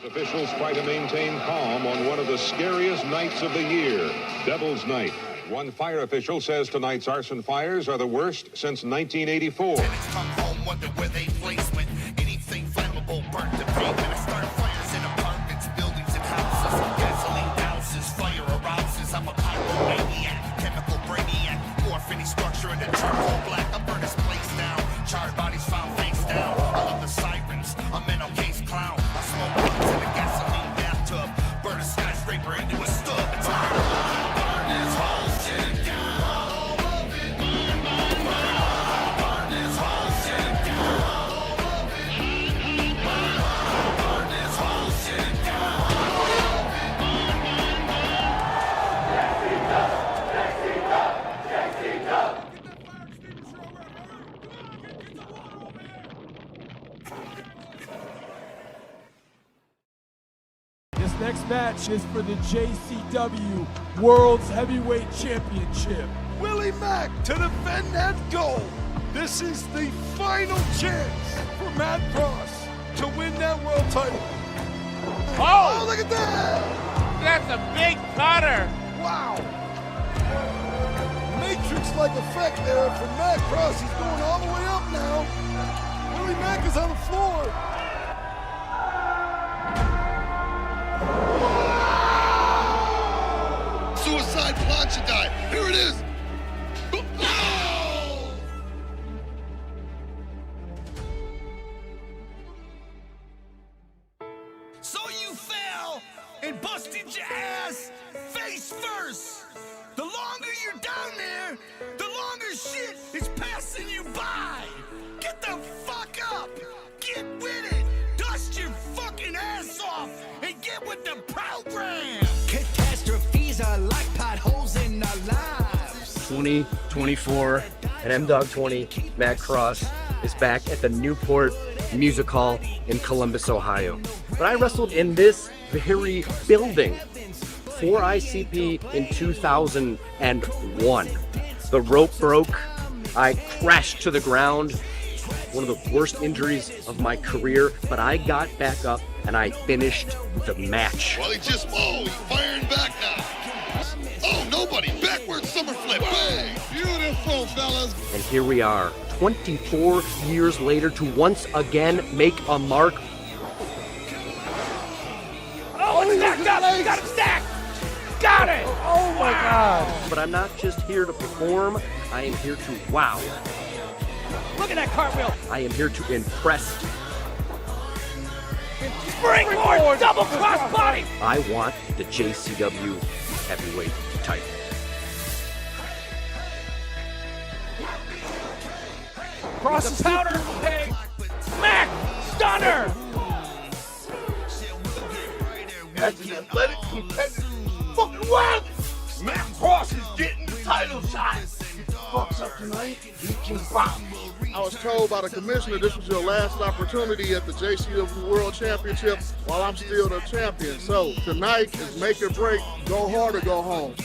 Officials try to maintain calm on one of the scariest nights of the year, Devil's Night. One fire official says tonight's arson fires are the worst since 1984. Tenants come home, wonder where they placement. Anything flammable burnt to pavement. I start fires in apartments, buildings, and houses. Gasoline douses, fire arouses. I'm a pyromaniac, chemical brainiac. Morph any structure in the charcoal black. I burn this place down. Charred bodies found face down. I love the sirens. I'm an case clown. I smoke blunts in a gasoline bathtub. Burn a skyscraper into a stub. It's hard. Burn this whole shit down. All of it. Burn this whole shit down. All of it. Burn this whole shit down. This next match is for the JCW World's Heavyweight Championship. Willie Mack to defend that gold. This is the final chance for Matt Cross to win that world title. Oh, look at that! That's a big cutter. Wow. Matrix-like effect there from Matt Cross. He's going all the way up now. Willie Mack is on the floor. Suicide plancha dive. Here it is. Oh! So you fell and busted your ass face first. The longer you're down there, the longer shit is passing you by. Get the fuck up. Get with it. Dust your fucking ass off and get with the program. Catastrophes are like potholes in our lives. 2024 and M-Dog 20, Matt Cross, is back at the Newport Music Hall in Columbus, Ohio. But I wrestled in this very building for ICP in 2001. The rope broke, I crashed to the ground, one of the worst injuries of my career, but I got back up and I finished the match. Well, he just, he's firing back now. Oh, nobody, backward summer flip, bang! Beautiful, fellas. And here we are, 24 years later, to once again make a mark. Oh, it's stacked up. Got it stacked. Got it. Oh my God. But I'm not just here to perform, I am here to wow. Look at that cartwheel. I am here to impress. Springboard, double cross body. I want the JCW heavyweight title. Cross the powder keg. Mac, stunner. That's an athletic, competitive, fucking wild. Matt Cross is getting the title shot. Fucks up tonight, he can bomb. I was told by the commissioner this was your last opportunity at the JCW World Championship while I'm still the champion. So tonight is make or break, go hard or go home.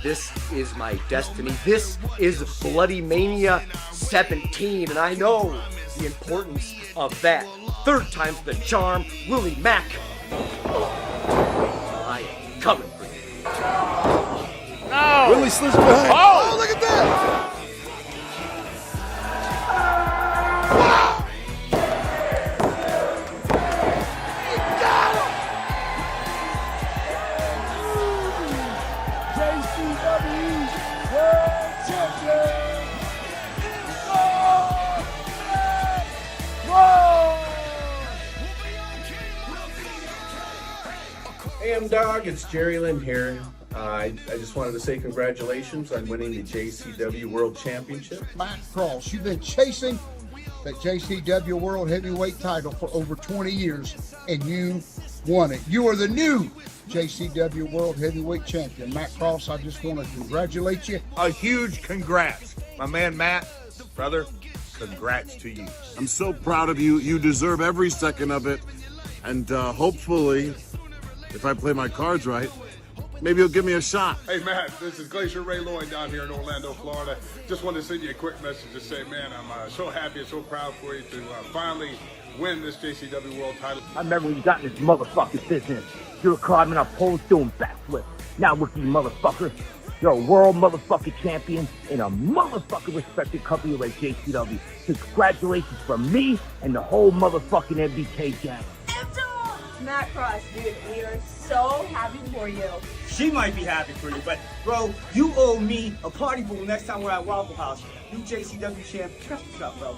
This is my destiny. This is Bloody Mania 17, and I know the importance of that. Third time's the charm, Willie Mack. I am coming for you. No. Willie slips behind. Oh, look at that! Wow! He got him! JCW World Champion. Hey, M-Dog, it's Jerry Lynn here. I just wanted to say congratulations on winning the JCW World Championship. Matt Cross, you've been chasing that JCW World Heavyweight title for over 20 years, and you won it. You are the new JCW World Heavyweight Champion. Matt Cross, I just want to congratulate you. A huge congrats. My man Matt, brother, congrats to you. I'm so proud of you. You deserve every second of it. And hopefully, if I play my cards right, Maybe you'll give me a shot. Hey, Matt, this is Glacier Ray Lloyd down here in Orlando, Florida. Just wanted to send you a quick message to say, man, I'm so happy and so proud for you to finally win this JCW World title. I remember when you got in this motherfucking business. You were climbing up poles doing backflips. Now look, you motherfucker. You're a world motherfucking champion in a motherfucking respected company like JCW. So congratulations from me and the whole motherfucking MBK gang. Matt Cross, dude, we are so happy for you. She might be happy for you, but bro, you owe me a party bowl next time we're at Waffle House. New JCW champ, trust what's up, bro.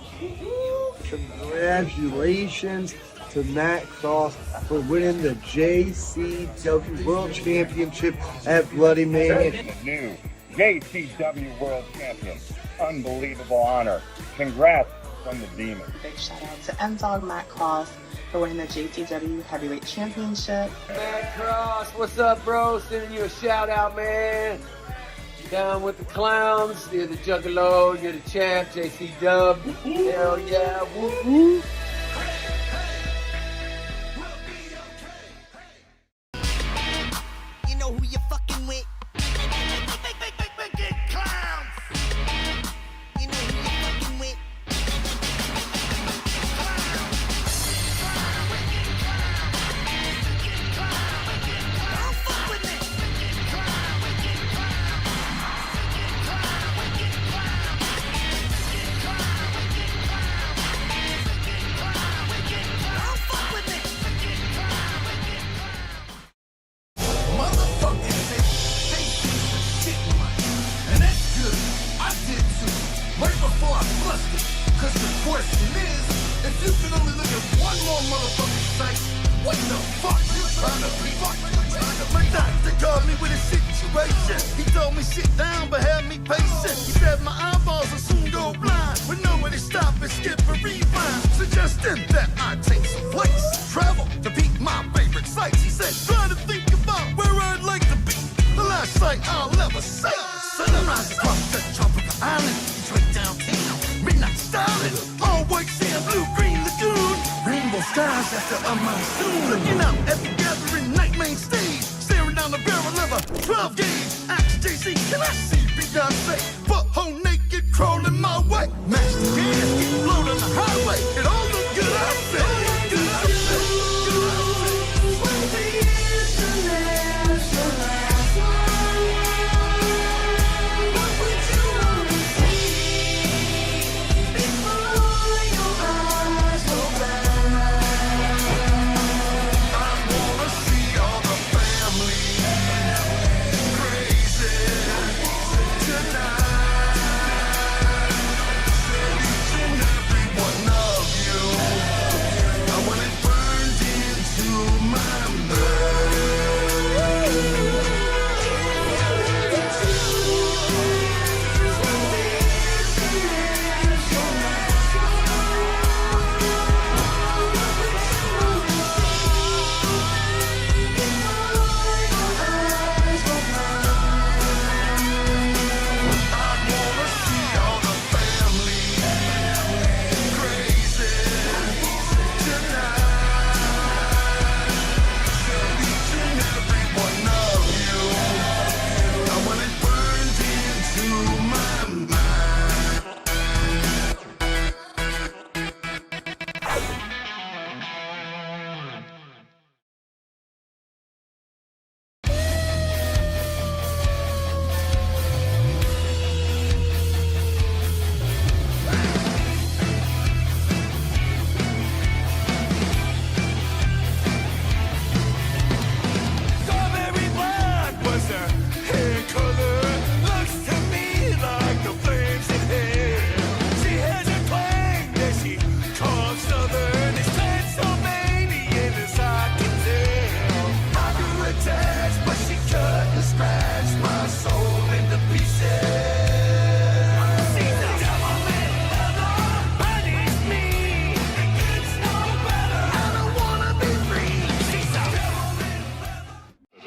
Congratulations to Matt Cross for winning the JCW World Championship at Bloody Mania. New JCW World Champion. Unbelievable honor. Congrats from the Demon. Big shout out to M-Dog Matt Cross for winning the JCW Heavyweight Championship. Matt Cross, what's up, bro? Sending you a shout out, man. Down with the clowns. You're the Juggalo. You're the champ, JCW. Hell yeah. Woo woo. You know who you fucking with. Big clowns. You know who you fucking with.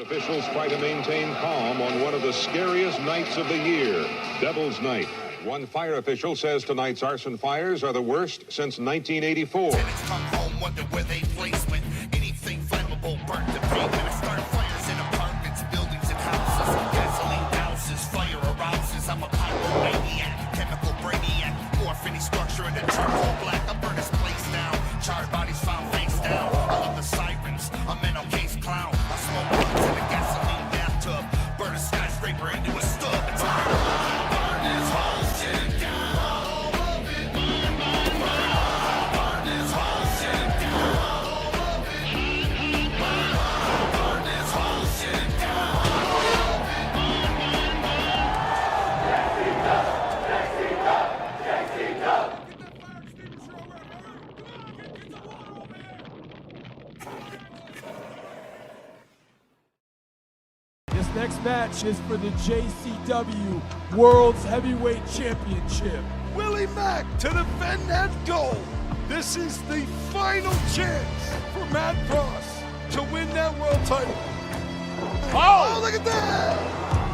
Officials try to maintain calm on one of the scariest nights of the year, Devil's Night. One fire official says tonight's arson fires are the worst since 1984. Tenants come home, wonder where they place when anything flammable burnt to paint. And I start fires in apartments, buildings, and houses. any structure in the charcoal black. I burn this place down. Charred bodies found face down. I love the sirens. I'm in on case clown. I smoke blunts in a gasoline bathtub. Burn a skyscraper into a stub. It's burn this whole shit down. Burn this whole shit down. Burn this whole shit down. This next match is for the JCW World's Heavyweight Championship. Willie Mack to defend that gold. This is the final chance for Matt Cross to win that world title. Oh, look at that!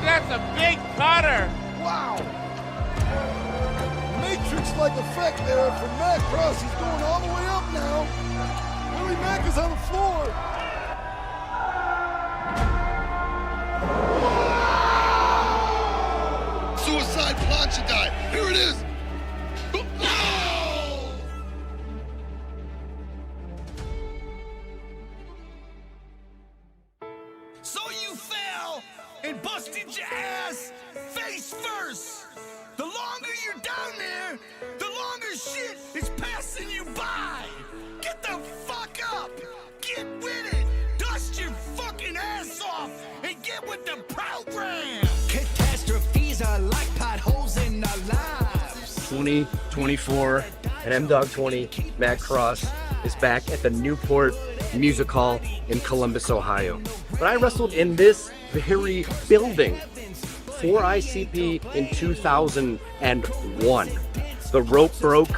That's a big cutter. Wow. Matrix-like effect there from Matt Cross. He's going all the way up now. Willie Mack is on the floor. Suicide plancha dive. Here it is. So you fell and busted your ass face first. The longer you're down there, the longer shit is passing you by. Get the fuck up. Get with it. Dust your fucking ass off and get with the program. Catastrophes are like potholes in our lives. 2024 and MDog 20, Matt Cross, is back at the Newport Music Hall in Columbus, Ohio. But I wrestled in this very building for ICP in 2001. The rope broke.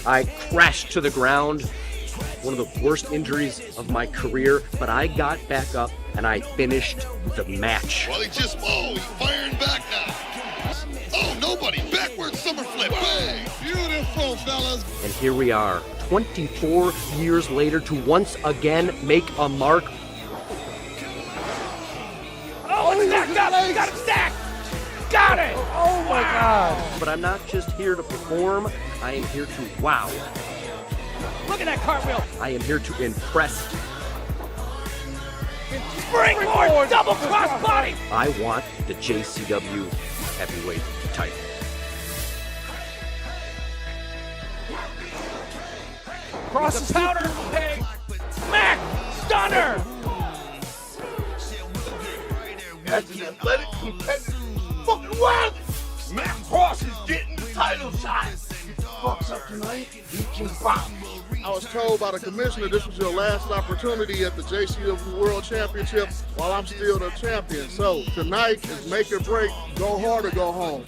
I crashed to the ground. One of the worst injuries of my career, but I got back up and I finished the match. Well, he's firing back now. Oh, nobody. Backward summer flip. Hey, beautiful, fellas. And here we are, 24 years later, to once again make a mark. Oh, it's stacked up. You got it stacked. Got it. Oh my God. But I'm not just here to perform, I am here to wow. Look at that cartwheel. I am here to impress. Springboard, double cross body. I want the JCW heavyweight title. Cross the powder keg. Mac, stunner. That's an athletic, competitive, fucking wild. Matt Cross is getting the title shot. Fucks up tonight, he can bomb. I was told by the commissioner this was your last opportunity at the JCW World Championship while I'm still the champion. So tonight is make or break, go hard or go home.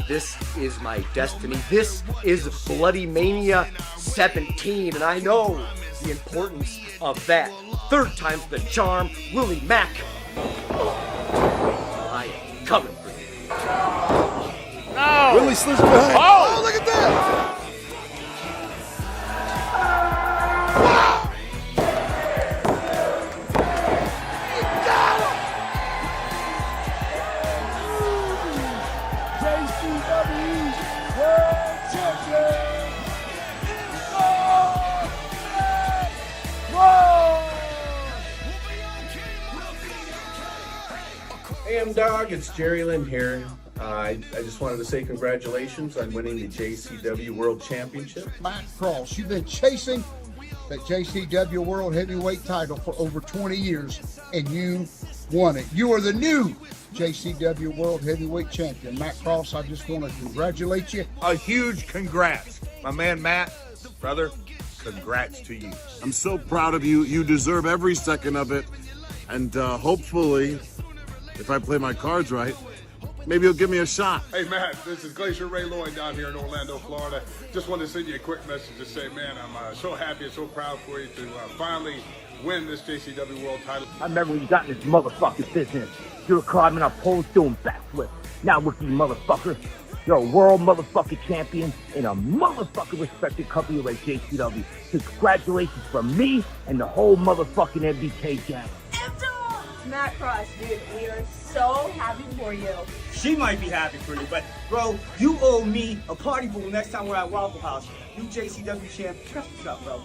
This is my destiny. This is Bloody Mania 17, and I know the importance of that. Third time's the charm, Willie Mack. I am coming for you. No. Willie slips behind. Oh, look at that. JCW World Champion. Hey, M-Dog, it's Jerry Lynn here. I just wanted to say congratulations on winning the JCW World Championship. Matt Cross, you've been chasing that JCW World Heavyweight title for over 20 years, and you won it. You are the new JCW World Heavyweight Champion. Matt Cross, I just want to congratulate you. A huge congrats. My man Matt, brother, congrats to you. I'm so proud of you. You deserve every second of it. And hopefully, if I play my cards right, maybe you'll give me a shot. Hey, Matt, this is Glacier Ray Lloyd down here in Orlando, Florida. Just wanted to send you a quick message to say, man, I'm so happy and so proud for you to finally win this JCW World title. I remember when you got in this motherfucking business. You were climbing up poles doing backflips. Now look, you motherfucker. You're a world motherfucking champion in a motherfucking respected company like JCW. So congratulations from me and the whole motherfucking MBK gang. Matt Cross, dude, we are so happy for you. She might be happy for you, but bro, you owe me a party pool next time we're at Waffle House. New JCW champ, trust yourself, bro.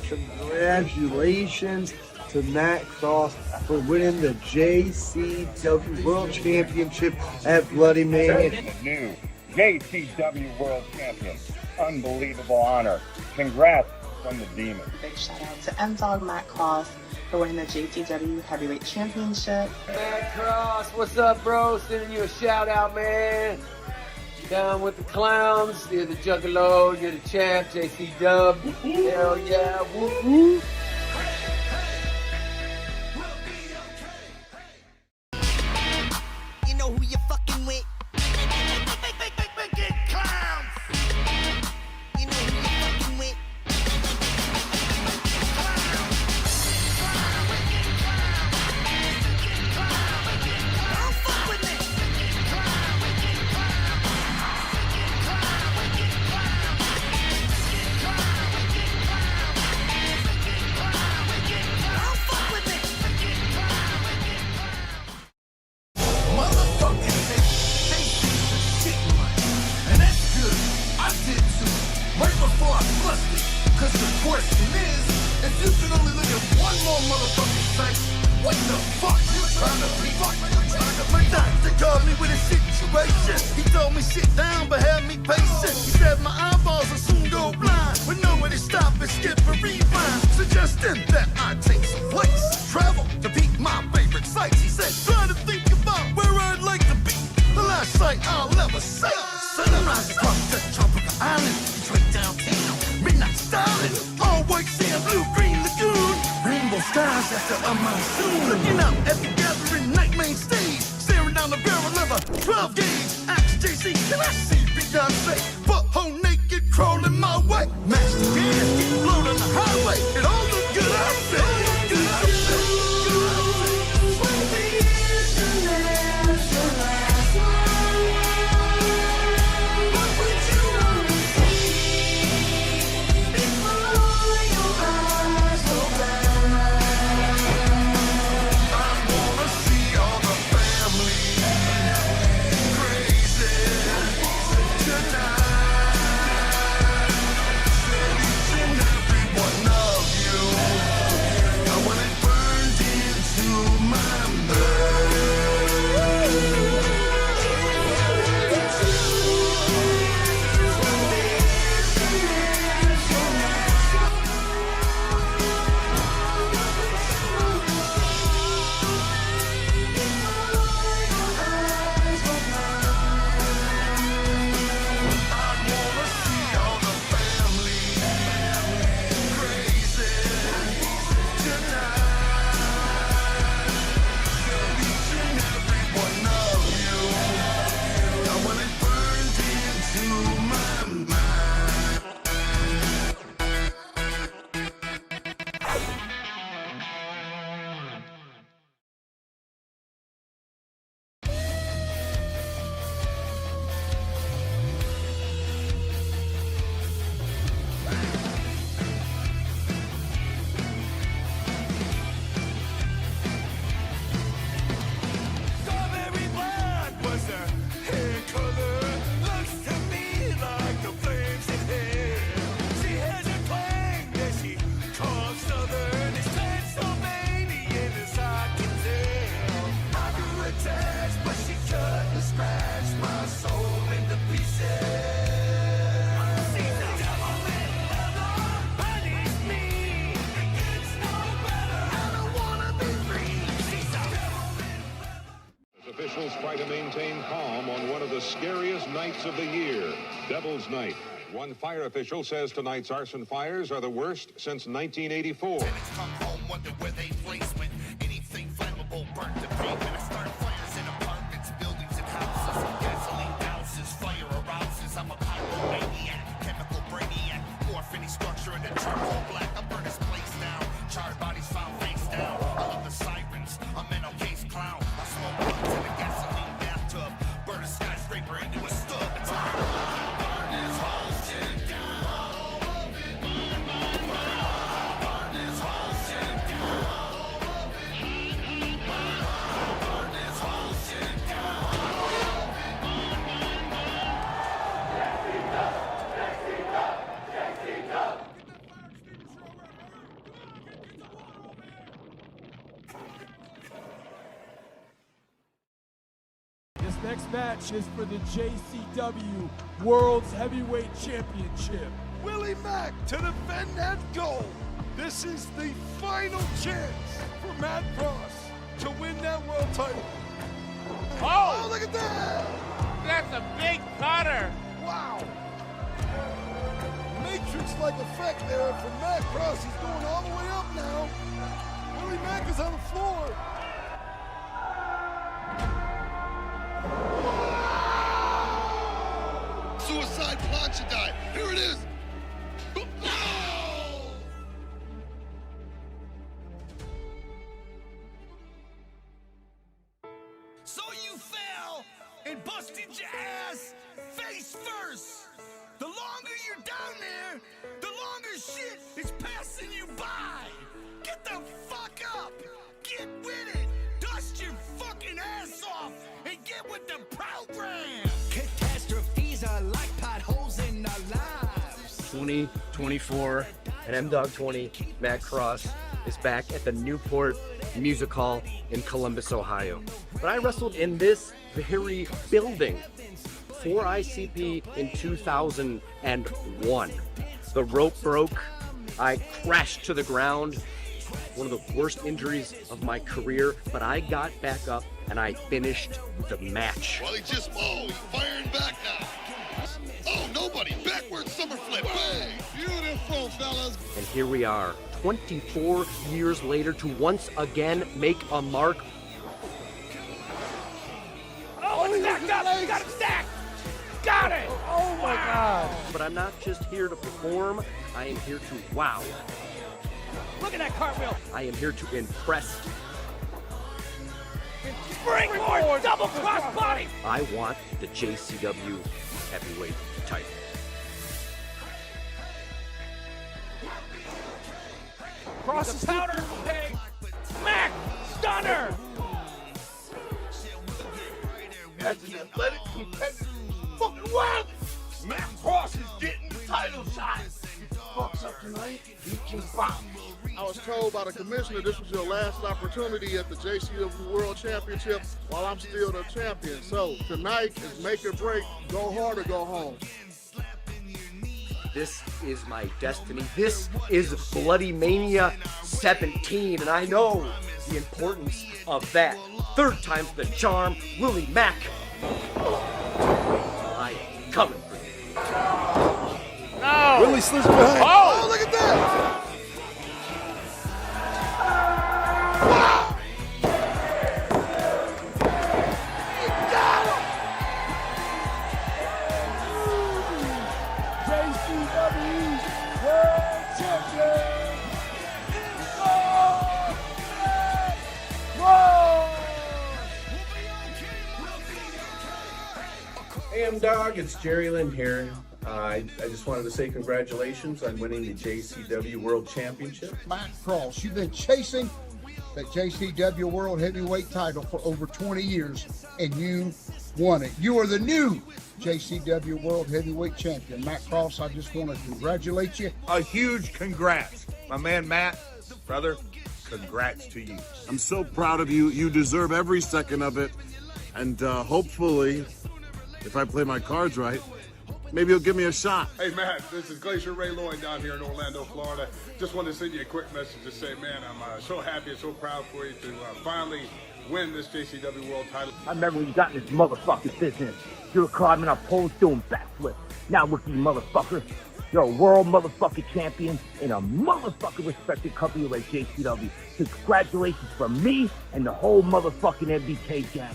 Congratulations to Matt Cross for winning the JCW World Championship at Bloody Mania. The new JCW World Champion. Unbelievable honor. Congrats from the Demon. Big shout out to M-Dog Matt Cross for winning the JCW Heavyweight Championship. Matt Cross, what's up, bro? Sending you a shout out, man. Down with the clowns. You're the Juggalo, you're the champ, JCW. Hell yeah, woo woo. You know who you fucking with. Big clowns. You know who you fucking with. Don't fuck with me. Don't fuck with me. Motherfucking they shit like, and that's good. I did too, right before I busted. Cause the question is, if you could only look at one more motherfucking sight, what the fuck you trying to be? My doctor called me with a situation. He told me sit down but had me patient. He said my eyeballs will soon go blind with nowhere to stop and skip and rewind. Suggesting that I take some flights, travel to peek my favorite sights. He said try to think about where I'd like to be. The last sight I'll ever see. Sunrise across the tropical island, straight downtown, midnight styling, all white sand, blue green lagoon, rainbow skies after a monsoon. Looking out at the gathering night main stage, staring down the barrel of a 12 gauge. Ask JC, can I see Beyonce? Butthole naked, crawling my way. Master gas, get blown on the highway. It all look good, I say. Officials try to maintain calm on one of the scariest nights of the year, Devil's Night. One fire official says tonight's arson fires are the worst since 1984. Come home, wonder where they place when anything flammable burnt the pavement. I start fires in apartments, buildings, and houses. Gasoline douses, fire arouses. I'm a pyromaniac, chemical brainiac, morph any structure in the charcoal black. I burn this place down, charred bodies found face down. I love the sirens, a mental case clown. I smoke blunts in a gasoline bathtub, burn a skyscraper into a stub. It's burn this whole shit down. Burn this whole shit down. next match is for the JCW World's Heavyweight Championship. Willie Mack to defend that gold. This is the final chance for Matt Cross to win that world title. Oh, look at that! That's a big cutter. Wow. Matrix-like effect there from Matt Cross. He's going all the way up now. Willie Mack is on the floor. Suicide plancha dive. Here it is. So you fell and busted your ass face first. The longer you're down there, the longer shit is passing you by. Get the fuck up. Get with it. Dust your fucking ass off and get with the program. Catastrophes are like potholes in our lives. 2024 and MDog 20, Matt Cross, is back at the Newport Music Hall in Columbus, Ohio. But I wrestled in this very building for ICP in 2001. The rope broke. I crashed to the ground. One of the worst injuries of my career, but I got back up and I finished the match. Well, he's firing back now. Oh, nobody. Backward summer flip. Hey, beautiful, fellas. And here we are, 24 years later, to once again make a mark. Oh, it's stacked up. You got it stacked. Got it. Oh my God. But I'm not just here to perform, I am here to wow. Look at that cartwheel. I am here to impress. Springboard, double cross body. I want the JCW heavyweight title. Cross the powder keg. Mac, stunner. That's an athletic, competitive, fucking wild. Matt Cross is getting the title shot. He fucks up tonight, he can bomb. I was told by the commissioner this was your last opportunity at the JCW World Championship while I'm still the champion. So tonight is make or break, go hard or go home. This is my destiny. This is Bloody Mania 17, and I know the importance of that. Third time's the charm, Willie Mack. I am coming for you. No. Willie slips behind. Oh, look at that. JCW World Champion. Hey, M-Dog, it's Jerry Lynn here. I just wanted to say congratulations on winning the JCW World Championship. Matt Cross, you've been chasing that JCW World Heavyweight title for over 20 years, and you won it. You are the new JCW World Heavyweight Champion. Matt Cross, I just want to congratulate you. A huge congrats. My man Matt, brother, congrats to you. I'm so proud of you. You deserve every second of it. And hopefully, if I play my cards right, maybe you'll give me a shot. Hey, Matt, this is Glacier Ray Lloyd down here in Orlando, Florida. Just wanted to send you a quick message to say, man, I'm so happy and so proud for you to finally win this JCW World title. I remember when you got in this motherfucking business. You were climbing up poles doing backflips. Now look, you motherfucker. You're a world motherfucking champion in a motherfucking respected company like JCW. So congratulations from me and the whole motherfucking MBK gang.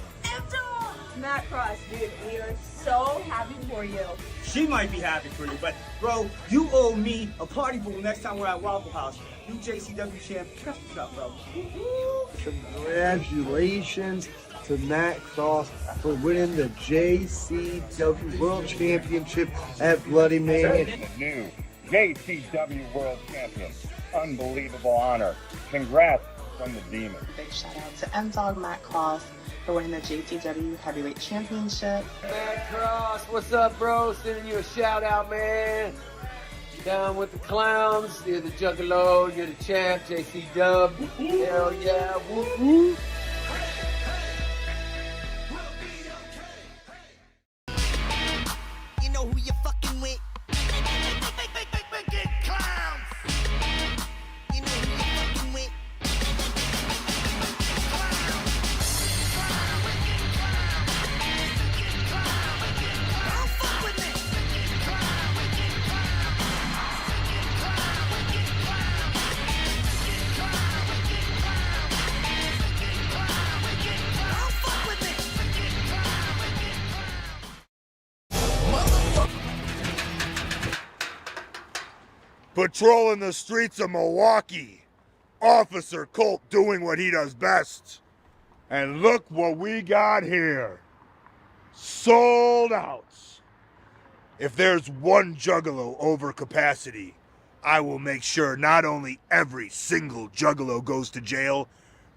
Matt Cross, dude, we are so happy for you. She might be happy for you, but bro, you owe me a party pool next time we're at Waffle House. You JCW champ, trust yourself, bro. Congratulations to Matt Cross for winning the JCW World Championship at Bloody Mania. New JCW World Champion. Unbelievable honor. Congrats from the Demon. Big shout out to M-Dog Matt Cross for winning the JCW Heavyweight Championship. Matt Cross, what's up, bro? Sending you a shout out, man. Down with the clowns. You're the Juggalo, you're the champ, JC Dub. Hell yeah, woo woo. know who you're fucking with. Big clowns. You know who you're fucking with. Don't fuck with me. Don't fuck with me. Patrolling the streets of Milwaukee. Officer Colt doing what he does best. And look what we got here. Sold outs. If there's one juggalo over capacity, I will make sure not only every single juggalo goes to jail,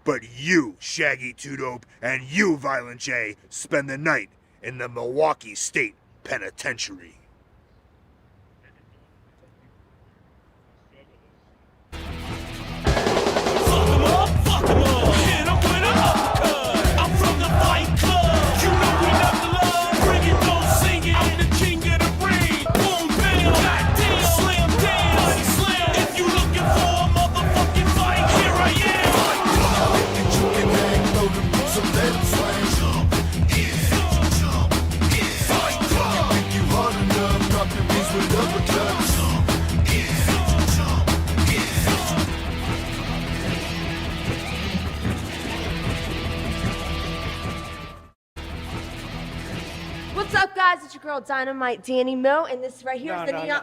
but you, Shaggy Two Dope, and you, Violent J, spend the night in the Milwaukee State Penitentiary. What's up, guys? It's your girl Dynamite Danny Mo, and this right here is the Neon. No.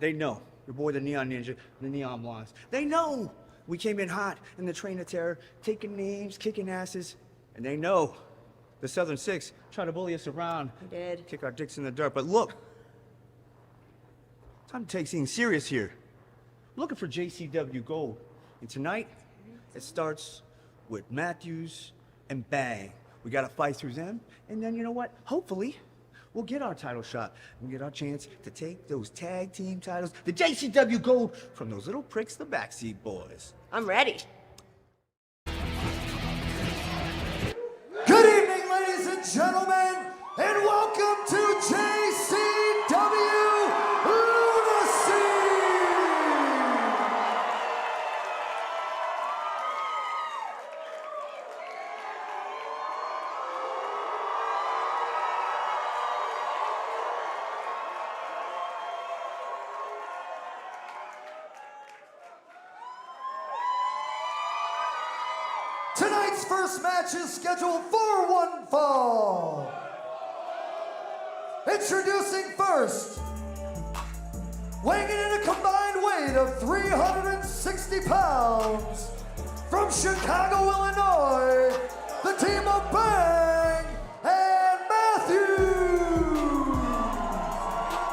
They know. Your boy, the Neon Ninja, the Neon Blondes. They know we came in hot in the Train of Terror, taking names, kicking asses, and they know the Southern Six tried to bully us around. We did. Kick our dicks in the dirt. But look, time to take things serious here. We're looking for JCW Gold. And tonight, it starts with Matthews and Bang. We gotta fight through them, and then you know what? Hopefully, we'll get our title shot and get our chance to take those tag team titles, the JCW Gold, from those little pricks, the Backseat Boys. I'm ready. Good evening, ladies and gentlemen, and welcome to JCW Lunacy! Tonight's first match is scheduled for one fall. Introducing first, weighing in at a combined weight of 360 pounds, from Chicago, Illinois, the team of Bang and Matthew.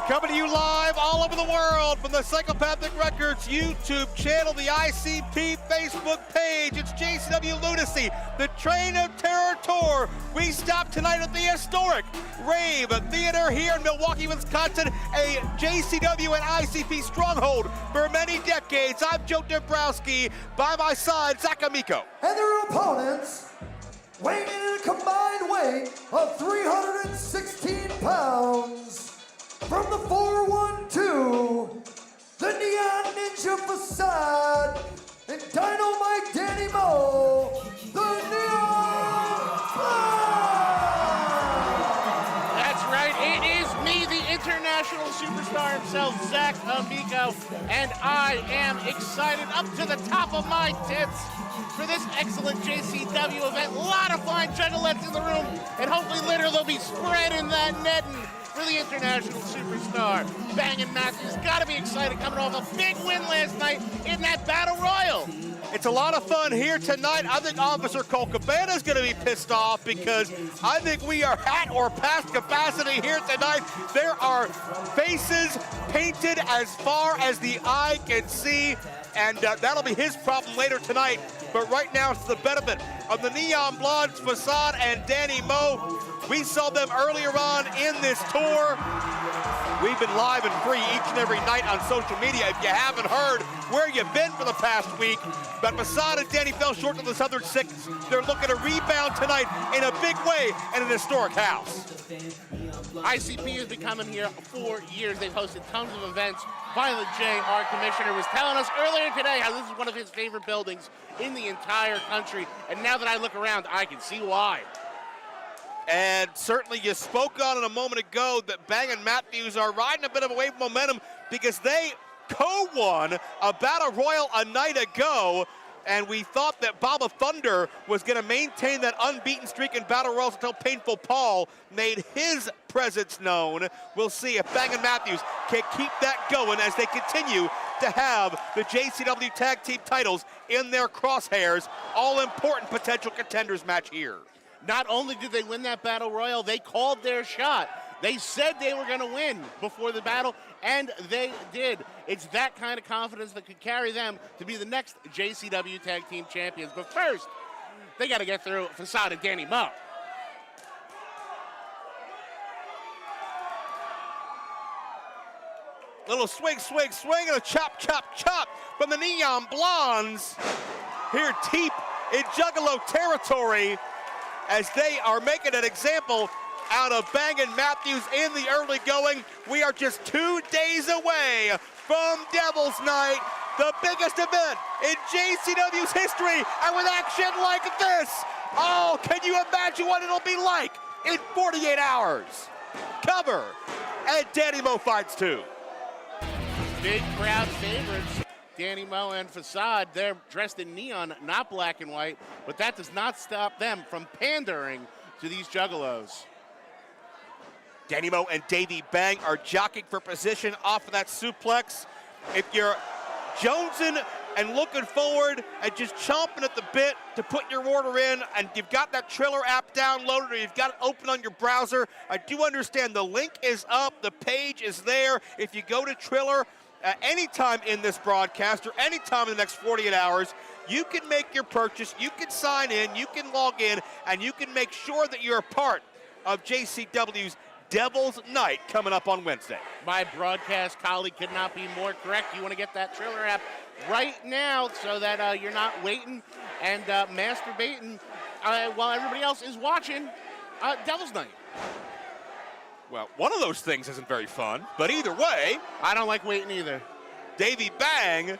Coming to you live all over the world from the Psychopathic Records YouTube channel, the ICP Facebook page. It's JCW Lunacy, the Train of Terror Tour. We stopped tonight at the historic Rave Theater here in Milwaukee, Wisconsin, a JCW and ICP stronghold for many decades. I'm Joe Dombrowski. By my side, Zach Amico. And their opponents, weighing in at a combined weight of 316 pounds, from the 412, the Neon Ninja Facade, and Dynamite Danny Mo, the Neon That's right, it is me, the international superstar himself, Zach Amico, and I am excited up to the top of my tits for this excellent JCW event. A lot of fine juggalettes in the room, and hopefully later they'll be spreading that netting for the international superstar. Bang and Matthews gotta be excited coming off a big win last night in that battle royal. It's a lot of fun here tonight. I think Officer Colt Cabana's going to be pissed off because I think we are at or past capacity here tonight. There are faces painted as far as the eye can see, and that'll be his problem later tonight. But right now, it's the benefit of the Neon Blondes Facade and Danny Mo. We saw them earlier on in this tour. We've been live and free each and every night on social media. If you haven't heard where you've been for the past week, but Facade and Danny fell short of the Southern Six. They're looking to rebound tonight in a big way at an historic house. ICP has been coming here for years. They've hosted tons of events. Violent J, our commissioner, was telling us earlier today how this is one of his favorite buildings in the entire country. And now that I look around, I can see why. And certainly you spoke on it a moment ago that Bang and Matthews are riding a bit of a wave of momentum because they co-won a Battle Royal a night ago. And we thought that Baba Thunder was going to maintain that unbeaten streak in Battle Royals until Painful Paul made his presence known. We'll see if Bang & Matthews can keep that going as they continue to have the JCW Tag Team titles in their crosshairs. All-important potential contenders match here. Not only did they win that Battle Royal, they called their shot. They said they were going to win before the battle, and they did. It's that kind of confidence that could carry them to be the next JCW Tag Team Champions. But first, they got to get through Facade and Danny Moe. Little swing, swing, swing, and a chop, chop, chop from the Neon Blondes. Here deep in Juggalo territory as they are making an example out of Bang & Matthews in the early going. We are just 2 days away from Devil's Night, the biggest event in JCW's history, and with action like this, oh, can you imagine what it'll be like in 48 hours? Cover, and Danny Moe fights too. Big crowd favorites, Danny Moe and Facade. They're dressed in neon, not black and white, but that does not stop them from pandering to these juggalos. Danny Moe and Davey Bang are jockeying for position off of that suplex. If you're jonesing and looking forward and just chomping at the bit to put your order in, and you've got that Triller app downloaded or you've got it open on your browser, I do understand the link is up, the page is there. If you go to Triller anytime in this broadcast or anytime in the next 48 hours, you can make your purchase, you can sign in, you can log in, and you can make sure that you're a part of JCW's Devil's Night coming up on Wednesday. My broadcast colleague could not be more correct. You want to get that Triller app right now so that you're not waiting and masturbating while everybody else is watching Devil's Night. Well, one of those things isn't very fun, but either way, I don't like waiting either. Davey Bang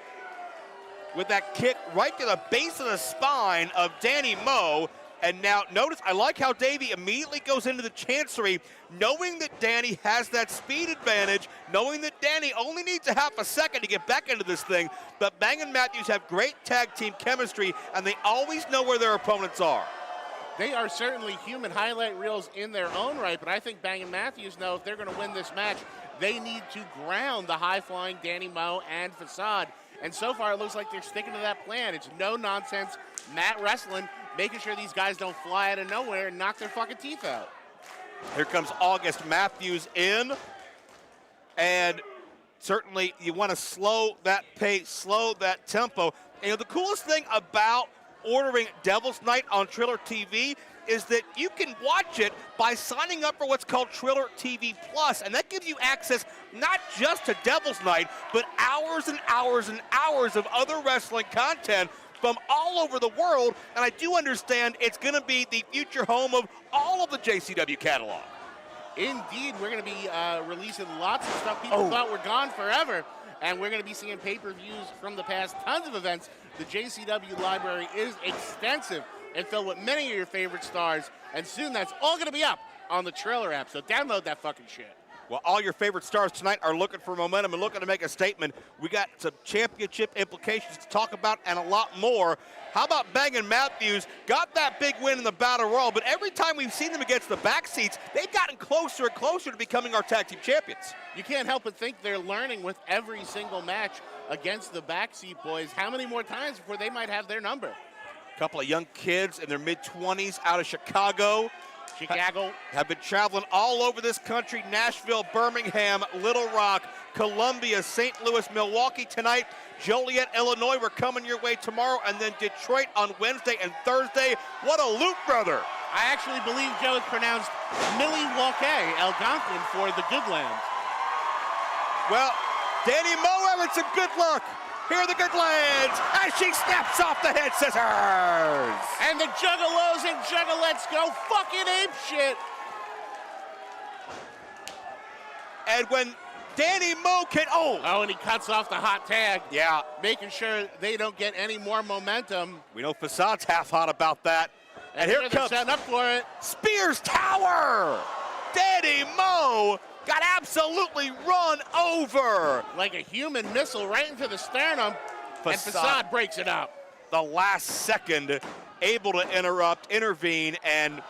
with that kick right to the base of the spine of Danny Moe. And now notice, I like how Davey immediately goes into the chancery, knowing that Danny has that speed advantage, knowing that Danny only needs a half a second to get back into this thing. But Bang and Matthews have great tag team chemistry, and they always know where their opponents are. They are certainly human highlight reels in their own right, but I think Bang and Matthews know if they're going to win this match, they need to ground the high-flying Danny Moe and Facade. And so far, it looks like they're sticking to that plan. It's no-nonsense mat wrestling, making sure these guys don't fly out of nowhere and knock their fucking teeth out. Here comes August Matthews in. And certainly you want to slow that pace, slow that tempo. And the coolest thing about ordering Devil's Night on Triller TV is that you can watch it by signing up for what's called Triller TV Plus, and that gives you access not just to Devil's Night, but hours and hours and hours of other wrestling content from all over the world, and I do understand it's going to be the future home of all of the JCW catalog. Indeed, we're going to be releasing lots of stuff people thought were gone forever, and we're going to be seeing pay-per-views from the past, tons of events. The JCW library is extensive and filled with many of your favorite stars, and soon that's all going to be up on the Triller app, so download that fucking shit. Well, all your favorite stars tonight are looking for momentum and looking to make a statement. We got some championship implications to talk about and a lot more. How about Bang and Matthews? Got that big win in the Battle Royal, but every time we've seen them against the backseats, they've gotten closer and closer to becoming our tag team champions. You can't help but think they're learning with every single match against the backseat boys. How many more times before they might have their number? A couple of young kids in their mid-20s out of Chicago. Have been traveling all over this country, Nashville, Birmingham, Little Rock, Columbia, St. Louis, Milwaukee tonight, Joliet, Illinois. We're coming your way tomorrow, and then Detroit on Wednesday and Thursday. What a loop, brother. I actually believe Joe is pronounced Milwaukee, Algonquin for the good land. Well, Danny Moe having some good luck. Here are the good lands as she snaps off the head scissors. And the juggalos and juggalettes go fucking ape shit. And when Danny Moe can, and he cuts off the hot tag. Yeah. Making sure they don't get any more momentum. We know Fasad's half hot about that. And here comes setting up for it. Spears Tower. Danny Moe got absolutely run over. Like a human missile right into the sternum. And Fasad breaks it up. The last second, able to intervene, and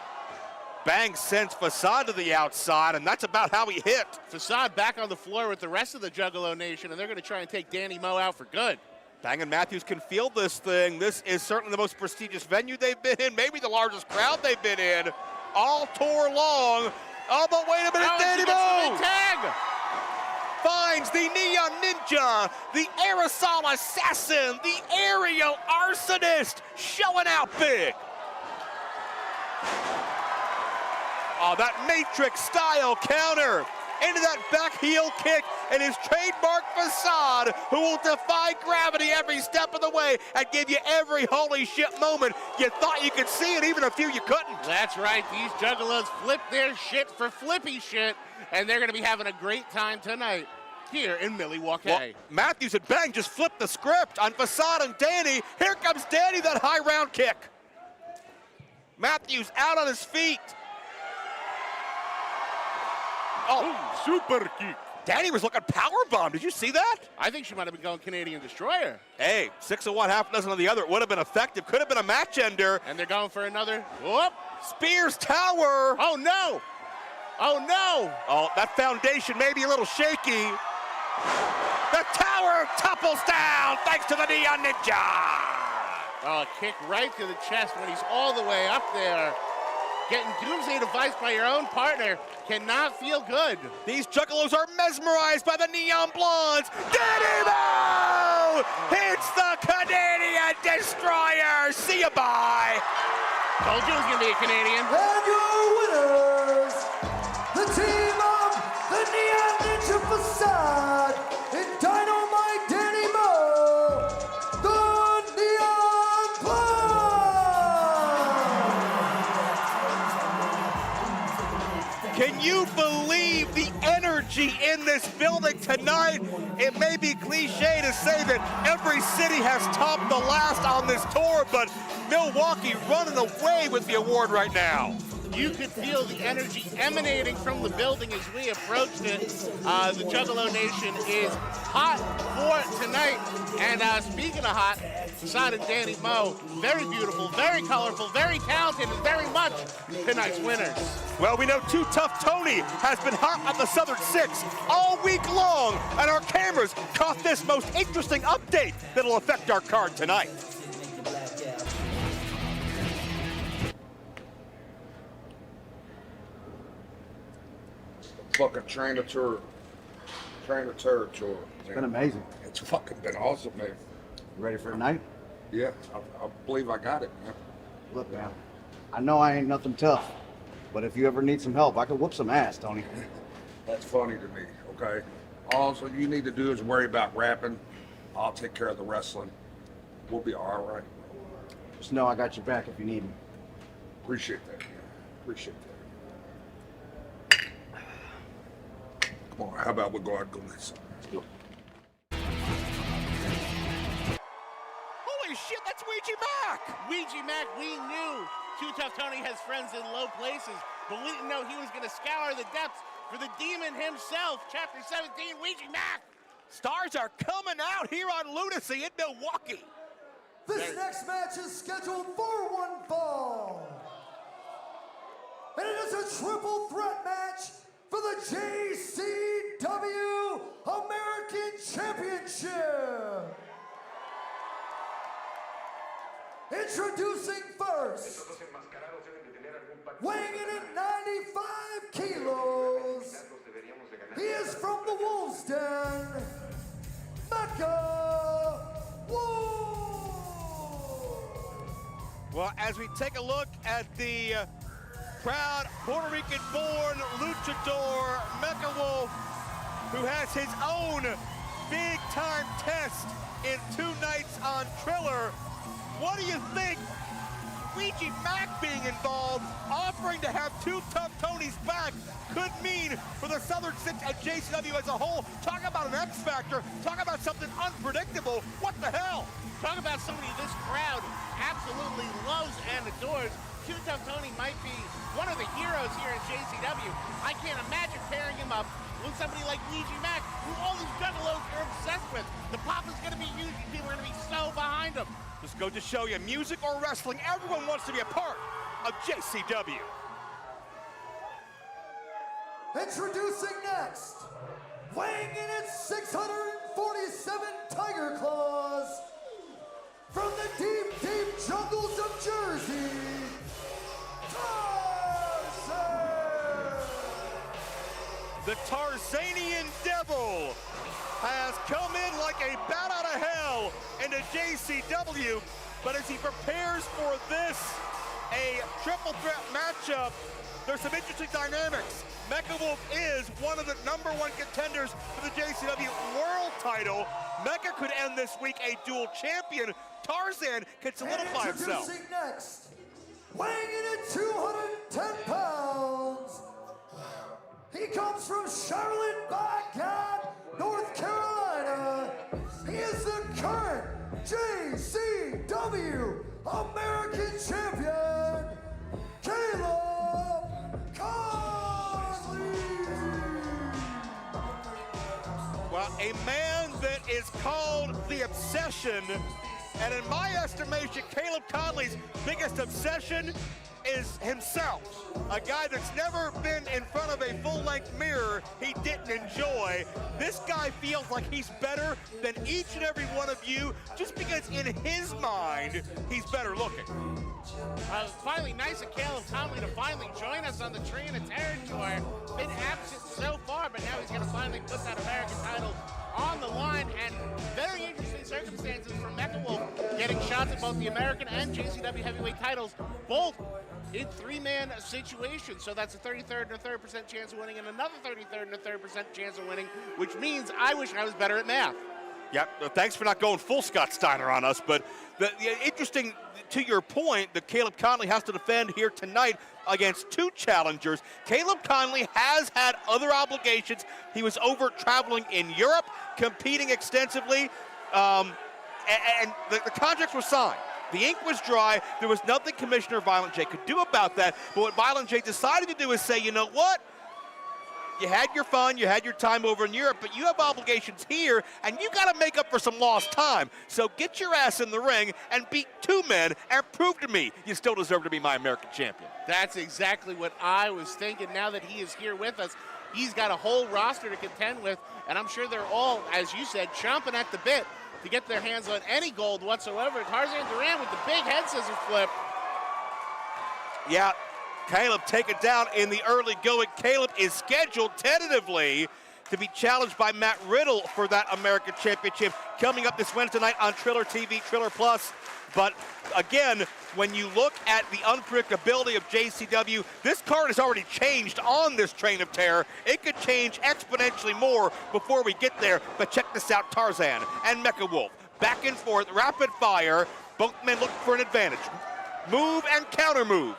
Bang sends Fasad to the outside, and that's about how he hit. Fasad back on the floor with the rest of the Juggalo Nation, and they're going to try and take Danny Moe out for good. Bang and Matthews can feel this thing. This is certainly the most prestigious venue they've been in, maybe the largest crowd they've been in all tour long. Oh, but wait a minute, Danny Moe! Tag! Finds the Neon Ninja, the Aerosol Assassin, the Aerial Arsonist, showing out big. Oh, that Matrix-style counter into that back heel kick, and his trademark Fasad, who will defy gravity every step of the way and give you every holy shit moment you thought you could see, and even a few you couldn't. That's right. These Juggalos flip their shit for flippy shit, and they're going to be having a great time tonight here in Milwaukee. Well, Matthews and Bang just flipped the script on Fasad and Danny. Here comes Danny, that high round kick. Matthews out on his feet. Oh, super kick. Danny was looking powerbomb. Did you see that? I think she might have been going Canadian Destroyer. Hey, 6 of one, half a dozen of the other. It would have been effective. Could have been a match ender. And they're going for another. Whoop. Spears Tower. Oh, no. Oh, no. Oh, that foundation may be a little shaky. The tower topples down thanks to the Neon Ninja. Oh, a kick right to the chest when he's all the way up there. Getting doomsday device by your own partner cannot feel good. These Juggalos are mesmerized by the Neon Blondes. Danny Moe hits the Canadian Destroyer. See ya, bye. Told you it was going to be a Canadian. And your winners, the team of the Neon Ninja Fasad and Dynamite Danny Moe, the Neon Blondes. Can you believe the energy in this building tonight? It may be cliche to say that every city has topped the last on this tour, but Milwaukee running away with the award right now. You could feel the energy emanating from the building as we approached it. The Juggalo Nation is hot for tonight. And speaking of hot, Fasad and Danny Moe, very beautiful, very colorful, very talented, and very much tonight's winners. Well, we know Too Tough Tony has been hot on the Southern Six all week long, and our cameras caught this most interesting update that'll affect our card tonight. Fucking trainer tour tour. It's been amazing. It's fucking been awesome, man. You ready for tonight? Yeah, I believe I got it, man. Look, man, I know I ain't nothing tough, but if you ever need some help, I could whoop some ass, Tony. That's funny to me, okay? All you need to do is worry about rapping. I'll take care of the wrestling. We'll be all right. Just know I got your back if you need me. Appreciate that, man. Appreciate that. Come on, how about we go out and go get some? Holy shit, that's Ouija Macc! Ouija Macc, we knew Too Tough Tony has friends in low places, but we didn't know he was going to scour the depths for the demon himself. Chapter 17, Ouija Macc. Stars are coming out here on Lunacy in Milwaukee. This next match is scheduled for one fall. And it is a triple threat match for the JCW American Championship. Introducing first, weighing in at 95 kilos, he is from the Wolves Den, Mecca Wolf. Well, as we take a look at the proud Puerto Rican-born luchador Mecca Wolf, who has his own big-time test in 2 nights on Triller. What do you think Ouija Macc being involved, offering to have two Tough Tonys back, could mean for the Southern Six at JCW as a whole. Talk about an X factor. Talk about something unpredictable. What the hell? Talk about somebody this crowd absolutely loves and adores. Two Tough Tony might be one of the heroes here at JCW. I can't imagine pairing him up with somebody like Ouija Macc, who all these juggalos are obsessed with. The pop is going to be huge, and people are going to be so behind him. Just go to show you, music or wrestling, everyone wants to be a part of JCW. Introducing next, weighing in at 647 Tiger Claws, from the deep, deep jungles of Jersey, Tarzan! The Tarzanian Devil has come in like a bat out of hell into JCW, but as he prepares for this, a triple threat matchup, there's some interesting dynamics. Mecha Wolf is one of the #1 contenders for the JCW World title. Mecha could end this week a dual champion. Tarzan can solidify himself. Introducing next, weighing in at 210 pounds, he comes from Charlotte, by God, North Carolina. He is the current JCW American Champion, Caleb Conley. Well, a man that is called the Obsession, and in my estimation, Caleb Conley's biggest obsession is himself. A guy that's never been in front of a full-length mirror he didn't enjoy. This guy feels like he's better than each and every one of you just because in his mind, he's better looking. Finally, nice of Caleb Conley to finally join us on the Train of Terror tour. Been absent so far, but now he's going to finally put that American title on the line, and very interesting circumstances for Mecha Wolf, getting shots at both the American and JCW heavyweight titles, both in three-man situations. So that's a 33rd and a 3rd% chance of winning, and another 33rd and a 3rd% chance of winning, which means I wish I was better at math. Yep, thanks for not going full Scott Steiner on us, but the interesting, to your point, that Caleb Conley has to defend here tonight against two challengers. Caleb Conley has had other obligations. He was over traveling in Europe, competing extensively, and the contracts were signed. The ink was dry. There was nothing Commissioner Violent J could do about that, but what Violent J decided to do is say, you know what? You had your fun, you had your time over in Europe, but you have obligations here, and you got to make up for some lost time. So get your ass in the ring and beat two men and prove to me you still deserve to be my American champion. That's exactly what I was thinking. Now that he is here with us, he's got a whole roster to contend with, and I'm sure they're all, as you said, chomping at the bit to get their hands on any gold whatsoever. Tarzan Duran with the big head scissors flip. Yeah. Caleb taken down in the early going. Caleb is scheduled tentatively to be challenged by Matt Riddle for that American Championship coming up this Wednesday night on Triller TV, Triller Plus. But again, when you look at the unpredictability of JCW, this card has already changed on this Train of Terror. It could change exponentially more before we get there. But check this out, Tarzan and Mecha Wolf. Back and forth, rapid fire. Both men looking for an advantage. Move and counter move.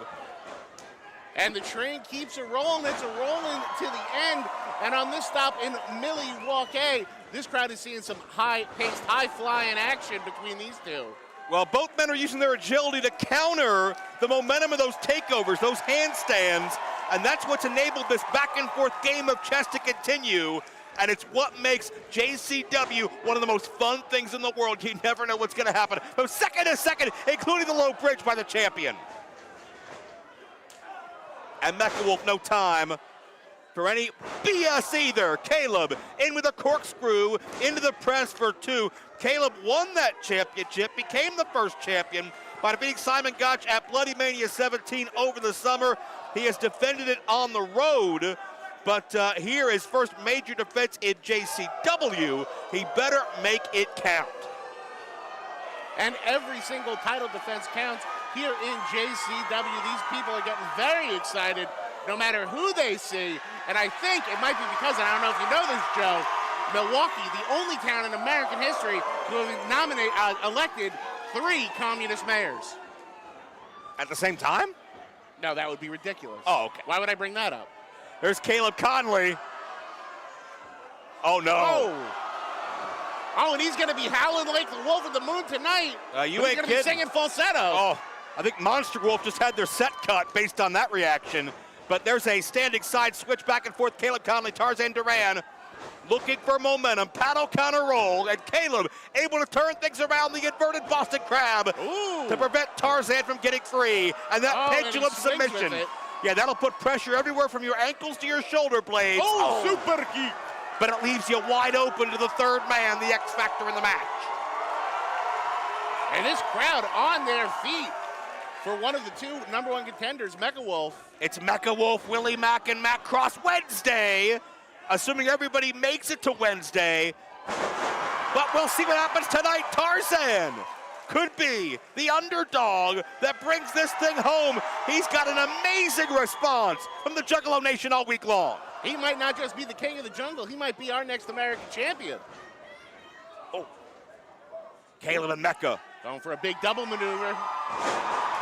And the train keeps it rolling. It's rolling to the end. And on this stop in Milwaukee, this crowd is seeing some high-paced, high-flying action between these two. Well, both men are using their agility to counter the momentum of those takeovers, those handstands, and that's what's enabled this back-and-forth game of chess to continue. And it's what makes JCW one of the most fun things in the world. You never know what's going to happen. From second to second, including the low bridge by the champion. And Mecha Wolf, no time for any BS either. Caleb in with a corkscrew into the press for two. Caleb won that championship, became the first champion by defeating Simon Gotch at Bloody Mania 17 over the summer. He has defended it on the road, but here his first major defense in JCW. He better make it count. And every single title defense counts here in JCW. These people are getting very excited no matter who they see. And I think it might be because, and I don't know if you know this, Joe, Milwaukee, the only town in American history to have elected 3 communist mayors. At the same time? No, that would be ridiculous. Oh, okay. Why would I bring that up? There's Caleb Conley. Oh, no. Oh, and he's going to be howling like the wolf of the moon tonight. You He's ain't going to be kidding. singing falsetto. Oh, I think Monster Wolf just had their set cut based on that reaction. But there's a standing side switch back and forth. Caleb Conley, Tarzan Duran looking for momentum. Paddle counter roll. And Caleb able to turn things around the inverted Boston Crab to prevent Tarzan from getting free. And that pendulum and he swings submission. with it. Yeah, that'll put pressure everywhere from your ankles to your shoulder blades. Super kick. But it leaves you wide open to the third man, the X factor in the match. And this crowd on their feet for one of the two #1 contenders, Mecha Wolf. It's Mecha Wolf, Willie Mack, and Matt Cross Wednesday, assuming everybody makes it to Wednesday. But we'll see what happens tonight. Tarzan could be the underdog that brings this thing home. He's got an amazing response from the Juggalo Nation all week long. He might not just be the king of the jungle, he might be our next American champion. Oh, Caleb and Mecha. Going for a big double maneuver.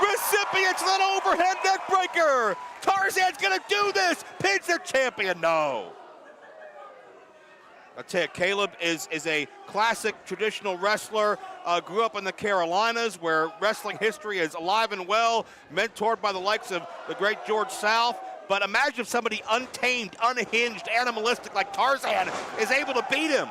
Recipients of that overhead neck breaker. Tarzan's gonna do this. Pins the champion. No. I'll tell you, Caleb is a classic traditional wrestler. Grew up in the Carolinas where wrestling history is alive and well, mentored by the likes of the great George South. But imagine if somebody untamed, unhinged, animalistic like Tarzan is able to beat him.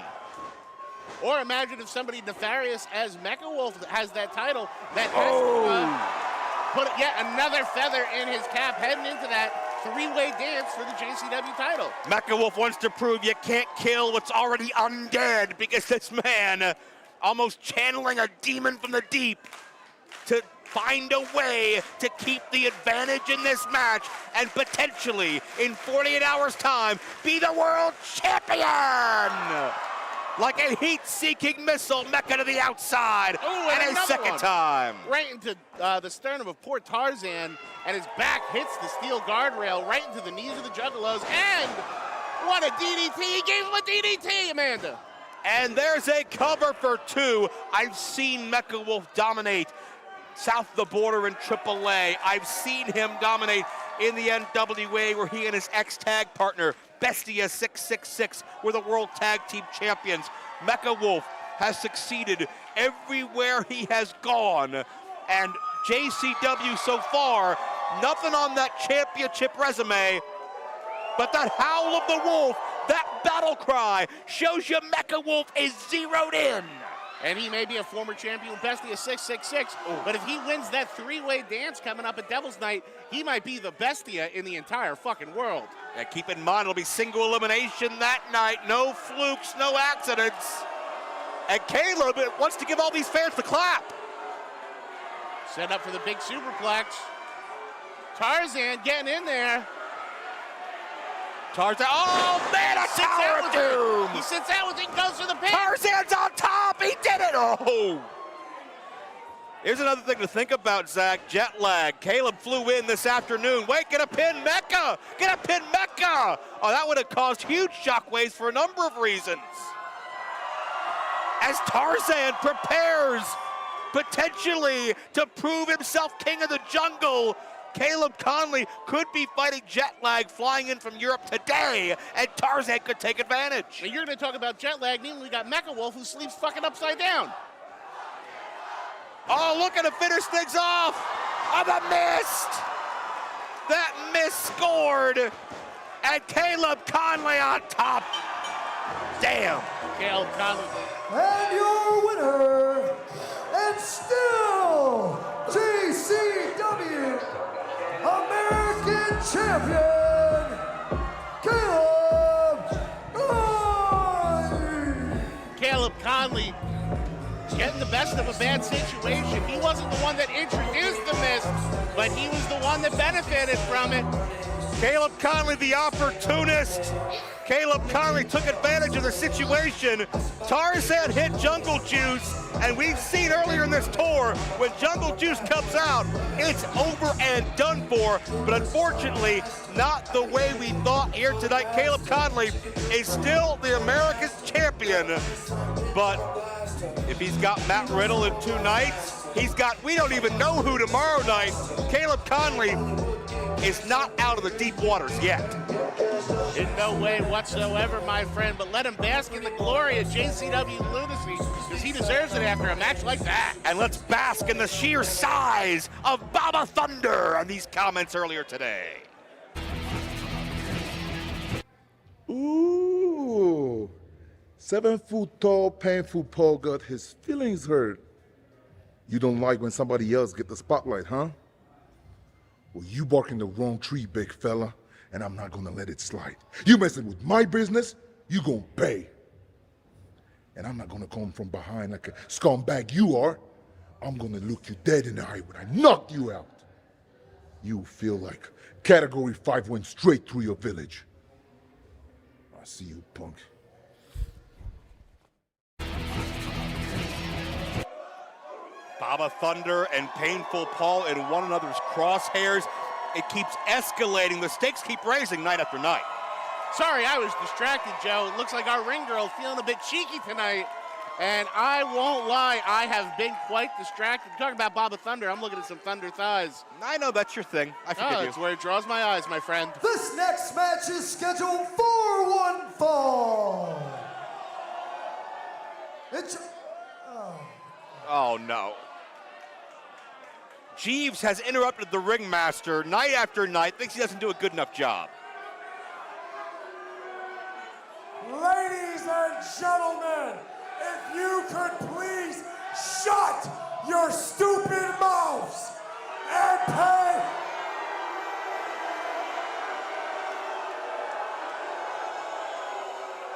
Or imagine if somebody nefarious as Mecha Wolf has that title that has put yet another feather in his cap heading into that three-way dance for the JCW title. Mecha Wolf wants to prove you can't kill what's already undead because this man almost channeling a demon from the deep to find a way to keep the advantage in this match and potentially in 48 hours time be the world champion. Like a heat-seeking missile, Mecha to the outside, and a second time. Right into the sternum of poor Tarzan, and his back hits the steel guardrail right into the knees of the Juggalos, and what a DDT! He gave him a DDT, Amanda! And there's a cover for two. I've seen Mecha Wolf dominate south of the border in AAA. I've seen him dominate in the NWA where he and his ex-tag partner, Bestia 666, were the World Tag Team Champions. Mecha Wolf has succeeded everywhere he has gone. And JCW so far, nothing on that championship resume, but that howl of the wolf, that battle cry, shows you Mecha Wolf is zeroed in. And he may be a former champion with Bestia 666, but if he wins that three-way dance coming up at Devil's Night, he might be the Bestia in the entire fucking world. Yeah, keep in mind, it'll be single elimination that night. No flukes, no accidents. And Caleb wants to give all these fans the clap. Set up for the big superplex. Tarzan getting in there. Tarzan, oh man, a Tower of Doom! He sits out with it, goes for the pin. Tarzan's on top, he did it! Oh! Here's another thing to think about, Zach, jet lag. Caleb flew in this afternoon. Wait, get a pin, Mecha! Get a pin, Mecha! Oh, that would have caused huge shockwaves for a number of reasons. As Tarzan prepares potentially to prove himself king of the jungle, Caleb Conley could be fighting jet lag flying in from Europe today, and Tarzan could take advantage. And you're going to talk about jet lag, meanwhile we got Mecha Wolf who sleeps fucking upside down. Oh, looking to finish things off. Oh, the missed. That miss scored, and Caleb Conley on top. Damn. Caleb Conley. And your winner, and still JCW American Champion, Caleb Conley. Caleb Conley getting the best of a bad situation. He wasn't the one that introduced the miss, but he was the one that benefited from it. Caleb Conley, the opportunist. Caleb Conley took advantage of the situation. Tarzan hit Jungle Juice, and we've seen earlier in this tour, when Jungle Juice comes out, it's over and done for, but unfortunately, not the way we thought here tonight. Caleb Conley is still the America's champion, but if he's got Matt Riddle in 2 nights, He's got, we don't even know who tomorrow night. Caleb Conley is not out of the deep waters yet. In no way whatsoever, my friend, but let him bask in the glory of JCW Lunacy, because he deserves it after a match like that. And let's bask in the sheer size of Baba Thunder on these comments earlier today. Ooh, 7-foot tall, painful Paul got his feelings hurt. You don't like when somebody else get the spotlight, huh? Well, you barking the wrong tree, big fella, and I'm not gonna let it slide. You messing with my business, you gonna pay. And I'm not gonna come from behind like a scumbag you are. I'm gonna look you dead in the eye when I knock you out. You feel like Category 5 went straight through your village. I see you, punk. Baba Thunder and Painful Paul in one another's crosshairs. It keeps escalating. The stakes keep raising night after night. Sorry, I was distracted, Joe. It looks like our ring girl is feeling a bit cheeky tonight. And I won't lie, I have been quite distracted. Talking about Baba Thunder, I'm looking at some Thunder thighs. I know that's your thing. I forgive you. It's where it draws my eyes, my friend. This next match is scheduled for one fall. It's... Oh, no. Jeeves has interrupted the ringmaster night after night, thinks he doesn't do a good enough job. Ladies and gentlemen, if you could please shut your stupid mouths and pay.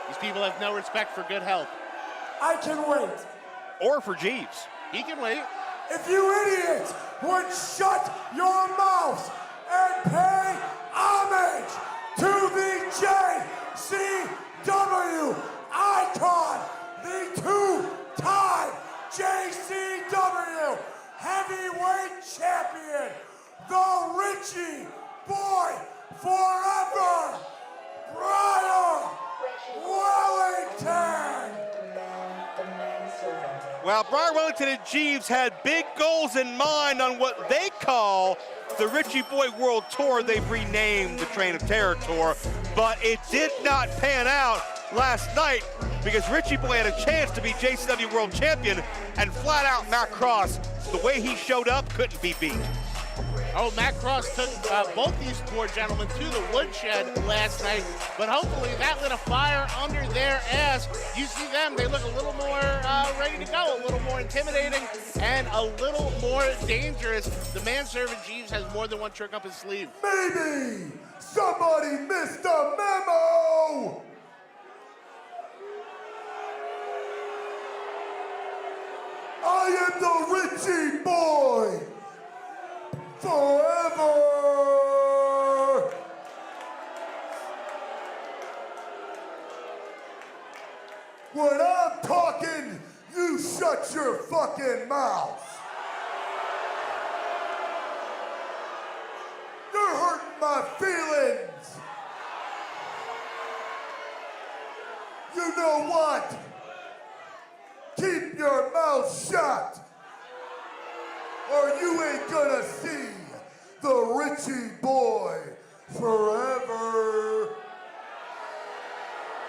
These people have no respect for good health. I can wait. Or for Jeeves. He can wait. If you idiots would shut your mouths and pay homage to the JCW icon, the two-time JCW heavyweight champion, the Richie Boy Forever, Brian Wellington. Well, Brian Wellington and Jeeves had big goals in mind on what they call the Richie Boy World Tour. They've renamed the Train of Terror Tour, but it did not pan out last night because Richie Boy had a chance to be JCW World Champion, and flat out Matt Cross, the way he showed up, couldn't be beat. Oh, Matt Cross took both these poor gentlemen to the woodshed last night, but hopefully that lit a fire under their ass. You see them, they look a little more ready to go, a little more intimidating, and a little more dangerous. The manservant Jeeves has more than one trick up his sleeve. Maybe somebody missed a memo! I am the Richie Boy! Forever! When I'm talking, you shut your fucking mouth. You're hurting my feelings. You know what? Keep your mouth shut, or you ain't gonna see the Richie Boy forever.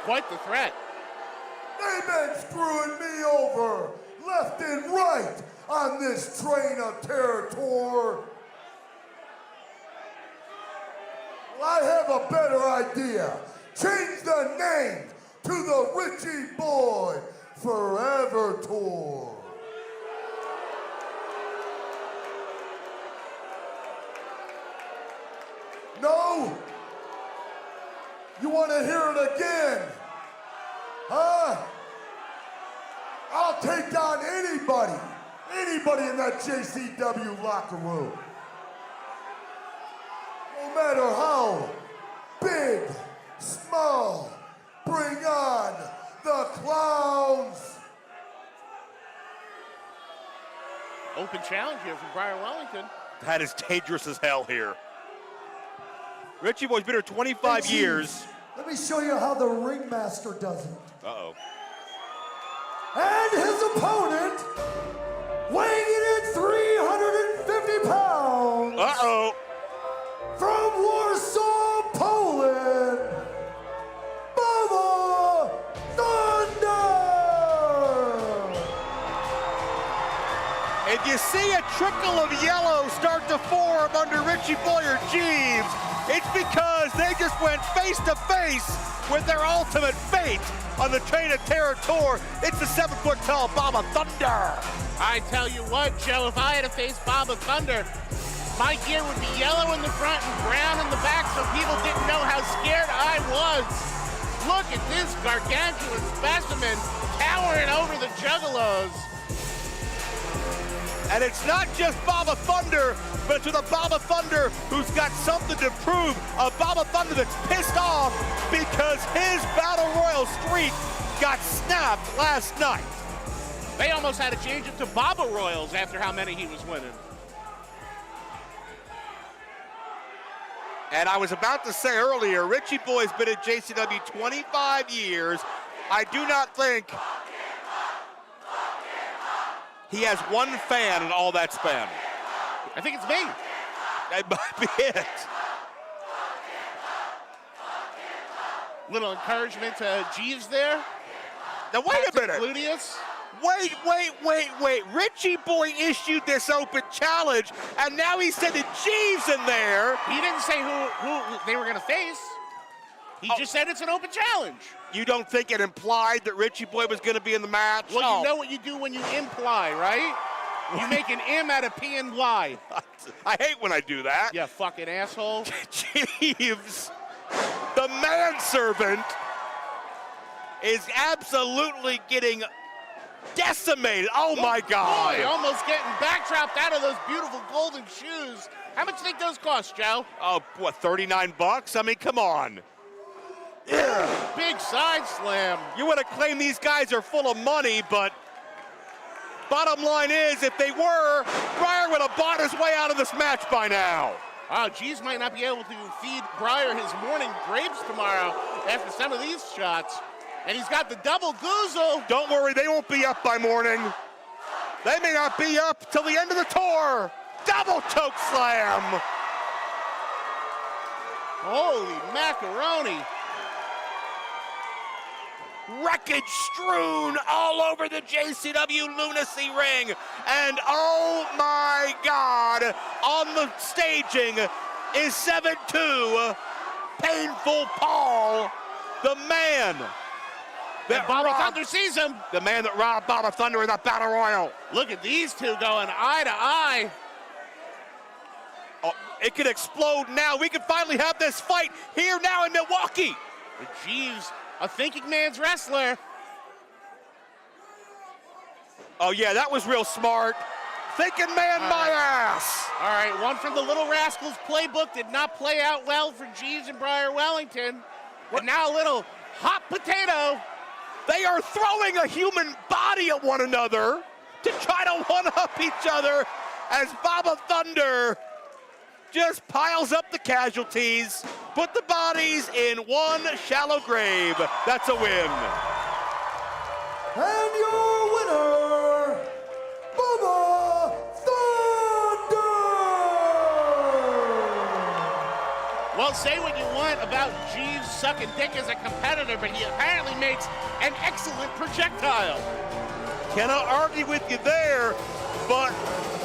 Quite the threat. They've been screwing me over left and right on this Train of Terror tour. Well, I have a better idea. Change the name to the Richie Boy Forever Tour. No? You want to hear it again? Huh? I'll take down anybody in that JCW locker room. No matter how big, small, bring on the clowns. Open challenge here from Brian Wellington. That is dangerous as hell here. Richie Boy's been here 25 years. Let me show you how the ringmaster does it. Uh-oh. And his opponent, weighing in at Uh-oh. From Warsaw, Poland, Baba Thunder! And you see a trickle of yellow start to form under Richie Boyer Jeeves. It's because they just went face to face with their ultimate fate on the Train of Terror Tour. It's the 7-foot-tall Baba Thunder. I tell you what, Joe, if I had to face Baba Thunder, my gear would be yellow in the front and brown in the back so people didn't know how scared I was. Look at this gargantuan specimen towering over the Juggalos. And it's not just Baba Thunder, but to the Baba Thunder who's got something to prove. A Baba Thunder that's pissed off because his Battle Royal streak got snapped last night. They almost had to change it to Baba Royals after how many he was winning. And I was about to say earlier, Richie Boy's been at JCW 25 years. I do not think he has one fan in all that span. I think it's me. That might be it. Little encouragement to Jeeves there. Now wait a minute. Gluteus. Wait. Richie Boy issued this open challenge, and now he's sending Jeeves in there. He didn't say who they were going to face. He just said it's an open challenge. You don't think it implied that Richie Boy was going to be in the match? Well, you know what you do when you imply, right? You make an M out of P and Y. I hate when I do that. You fucking asshole. Jeeves, the manservant, is absolutely getting decimated. Oh my God. Boy, almost getting backdropped out of those beautiful golden shoes. How much do you think those cost, Joe? Oh, what, 39 bucks? I mean, come on. Big side slam. You want to claim these guys are full of money, but bottom line is, if they were, Briar would have bought his way out of this match by now. Oh, Jeeves might not be able to feed Briar his morning grapes tomorrow after some of these shots. And he's got the double goozle. Don't worry, they won't be up by morning. They may not be up till the end of the tour. Double choke slam. Holy macaroni. Wreckage strewn all over the JCW Lunacy ring. And oh my God, on the staging is 7'2", Painful Paul, the man that Baba robbed, Thunder sees him. the man that robbed Baba Thunder in the Battle Royal. Look at these two going eye to eye. Oh, it could explode now. We could finally have this fight here now in Milwaukee. Jeeves, a thinking man's wrestler. Oh yeah, that was real smart. Thinking man my ass. All right, one from the Little Rascals playbook did not play out well for Jeeves and Briar Wellington. But now a little hot potato. They are throwing a human body at one another to try to one-up each other as Baba Thunder just piles up the casualties, put the bodies in one shallow grave. That's a win. And your winner, Baba Thunder! Well, say what you want about Jeeves sucking dick as a competitor, but he apparently makes an excellent projectile. Cannot argue with you there, but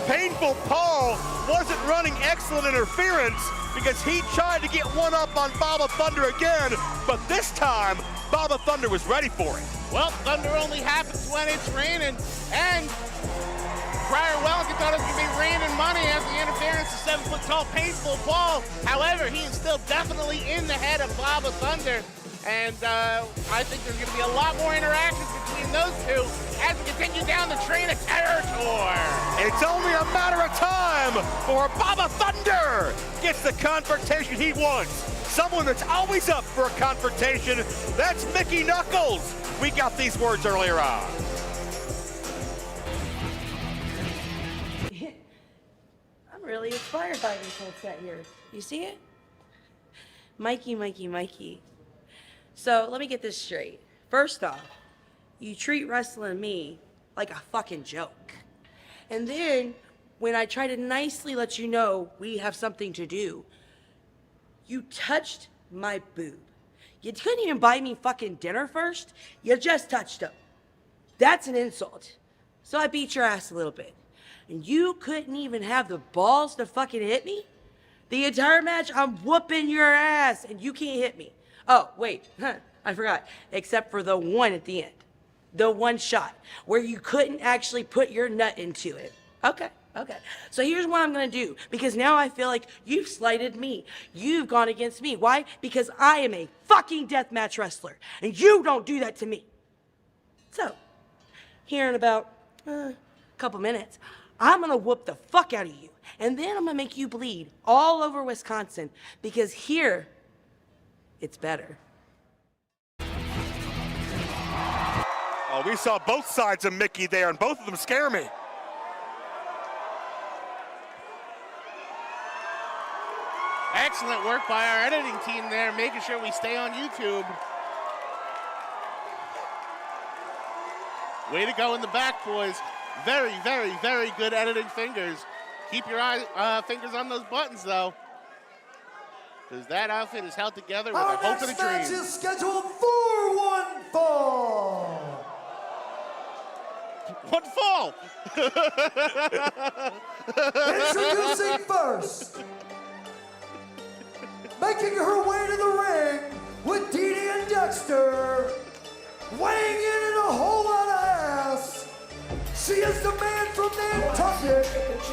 Painful Paul wasn't running excellent interference because he tried to get one up on Baba Thunder again, but this time, Baba Thunder was ready for it. Well, thunder only happens when it's raining, and Briar Wellington thought it was going to be raining money after the interference of 7-foot-tall Painful Paul. However, he is still definitely in the head of Baba Thunder, and I think there's going to be a lot more interactions between those two as we continue down the Train of Terror tour. It's only a matter of time before Baba Thunder gets the confrontation he wants. Someone that's always up for a confrontation, that's Mickey Knuckles. We got these words earlier on. I'm really inspired by this whole set here. You see it? Mikey. So let me get this straight. First off, you treat wrestling me like a fucking joke. And then when I try to nicely let you know we have something to do, you touched my boob. You couldn't even buy me fucking dinner first. You just touched him. That's an insult. So I beat your ass a little bit. And you couldn't even have the balls to fucking hit me? The entire match, I'm whooping your ass, and you can't hit me. Oh, wait, I forgot. Except for the one at the end. The one shot, where you couldn't actually put your nut into it. Okay. So here's what I'm gonna do, because now I feel like you've slighted me. You've gone against me. Why? Because I am a fucking deathmatch wrestler, and you don't do that to me. So, here in about a couple minutes, I'm gonna whoop the fuck out of you, and then I'm gonna make you bleed all over Wisconsin, because here, it's better. Oh, we saw both sides of Mickey there, and both of them scare me. Excellent work by our editing team there, making sure we stay on YouTube. Way to go in the back, boys. Very, very, very good editing fingers. Keep your fingers on those buttons, though, because that outfit is held together with a hope and a dream. Our next match is scheduled for one fall. One fall. Introducing first, making her way to the ring with Dee Dee and Dexter, weighing in a whole lot of ass. She is the man from Nantucket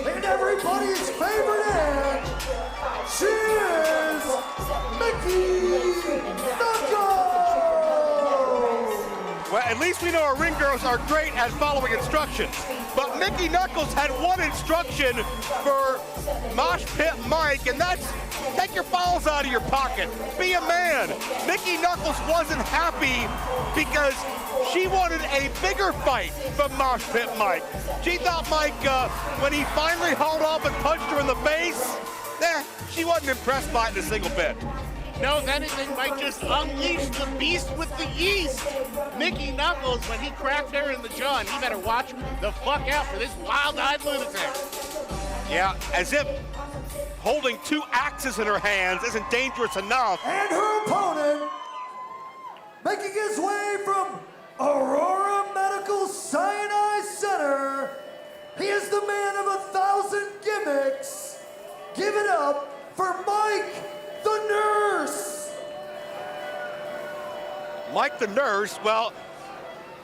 and everybody's favorite aunt. She is Mickey Knuckles. Well, at least we know our ring girls are great at following instructions. But Mickey Knuckles had one instruction for Mosh Pit Mike, and that's take your balls out of your pocket. Be a man. Mickey Knuckles wasn't happy because she wanted a bigger fight from Mosh Pit Mike. She thought Mike, when he finally hauled off and punched her in the face, she wasn't impressed by it in a single bit. No, if anything, Mike just unleashed the beast with the yeast. Mickey Knuckles, when he cracked her in the jaw, and he better watch the fuck out for this wild-eyed lunatic. Yeah, as if holding two axes in her hands isn't dangerous enough. And her opponent, making his way from Aurora Medical Sinai Center, he is the man of 1,000 gimmicks. Give it up for Mike the Nurse. Mike the Nurse, well,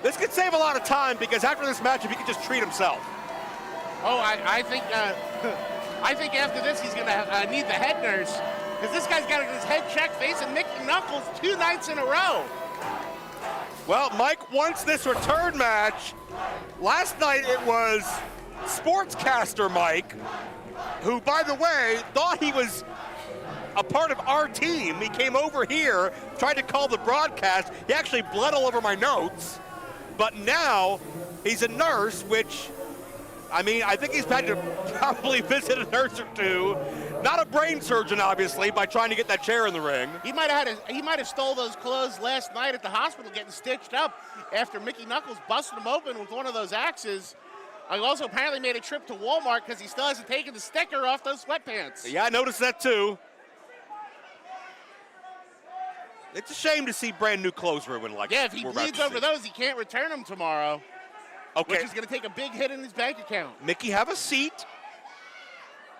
this could save a lot of time because after this matchup, he could just treat himself. Oh, I think after this he's gonna need the head nurse, because this guy's got his head checked facing Mickey Knuckles 2 nights in a row. Well, Mike wants this return match. Last night it was sportscaster Mike, who, by the way, thought he was a part of our team. He came over here, tried to call the broadcast. He actually bled all over my notes. But now he's a nurse, which, I mean, I think he's had to probably visit a nurse or two. Not a brain surgeon, obviously, by trying to get that chair in the ring. He might have stole those clothes last night at the hospital getting stitched up after Mickey Knuckles busted him open with one of those axes. I also apparently made a trip to Walmart because he still hasn't taken the sticker off those sweatpants. Yeah, I noticed that too. It's a shame to see brand new clothes ruined like Yeah, if he bleeds over those, he can't return them tomorrow. Okay. Which is going to take a big hit in his bank account. Mickey, have a seat.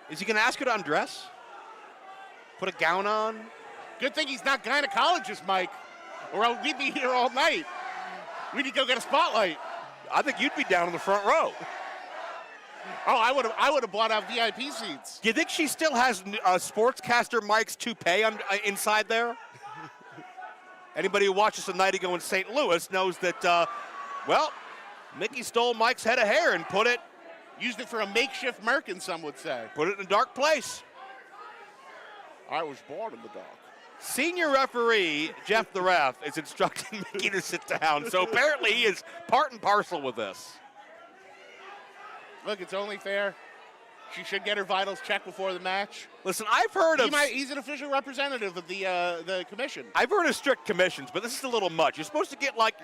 Is he going to ask her to undress? Put a gown on? Good thing he's not gynecologist, Mike, or we'd be here all night. We need to go get a spotlight. I think you'd be down in the front row. Oh, I would have bought out VIP seats. Do you think she still has sportscaster Mike's toupee inside there? Anybody who watches the Night Ago in St. Louis knows that, well, Mickey stole Mike's head of hair and used it for a makeshift merkin, some would say. Put it in a dark place. I was born in the dark. Senior referee Jeff the Ref is instructing Mickey to sit down, so apparently he is part and parcel with this. Look, it's only fair. She should get her vitals checked before the match. Listen, I've heard of... He's an official representative of the commission. I've heard of strict commissions, but this is a little much. You're supposed to get, like,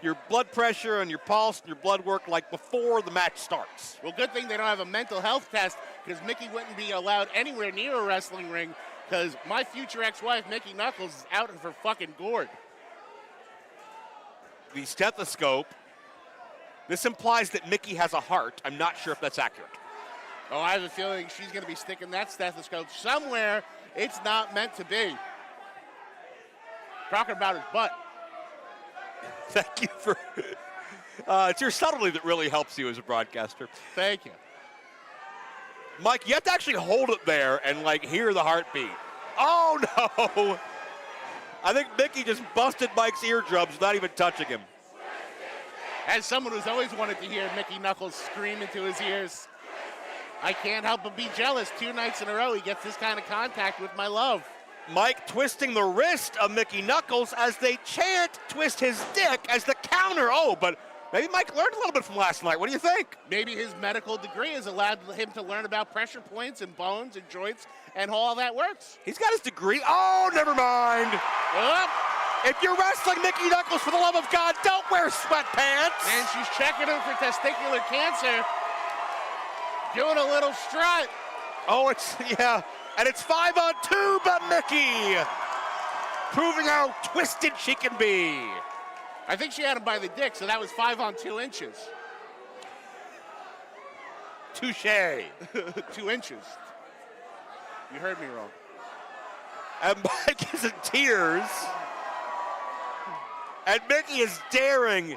your blood pressure and your pulse and your blood work, like, before the match starts. Well, good thing they don't have a mental health test, because Mickey wouldn't be allowed anywhere near a wrestling ring, because my future ex-wife, Mickey Knuckles, is out of her fucking gourd. The stethoscope. This implies that Mickey has a heart. I'm not sure if that's accurate. Oh, I have a feeling she's going to be sticking that stethoscope somewhere it's not meant to be. Talking about his butt. Thank you for... it's your subtlety that really helps you as a broadcaster. Thank you. Mike, you have to actually hold it there and, like, hear the heartbeat. Oh, no! I think Mickey just busted Mike's eardrums without even touching him. As someone who's always wanted to hear Mickey Knuckles scream into his ears, I can't help but be jealous. 2 nights in a row he gets this kind of contact with my love. Mike twisting the wrist of Mickey Knuckles as they chant twist his dick as the counter. Oh, but maybe Mike learned a little bit from last night. What do you think? Maybe his medical degree has allowed him to learn about pressure points and bones and joints and how all that works. He's got his degree. Oh, never mind. If you're wrestling Mickey Knuckles, for the love of God, don't wear sweatpants. And she's checking him for testicular cancer. Doing a little strut. Oh, yeah. And it's 5-on-2, but Mickey proving how twisted she can be. I think she had him by the dick, so that was 5 on 2 inches. Touche. 2 inches. You heard me wrong. And Mike is in tears. And Mickey is daring.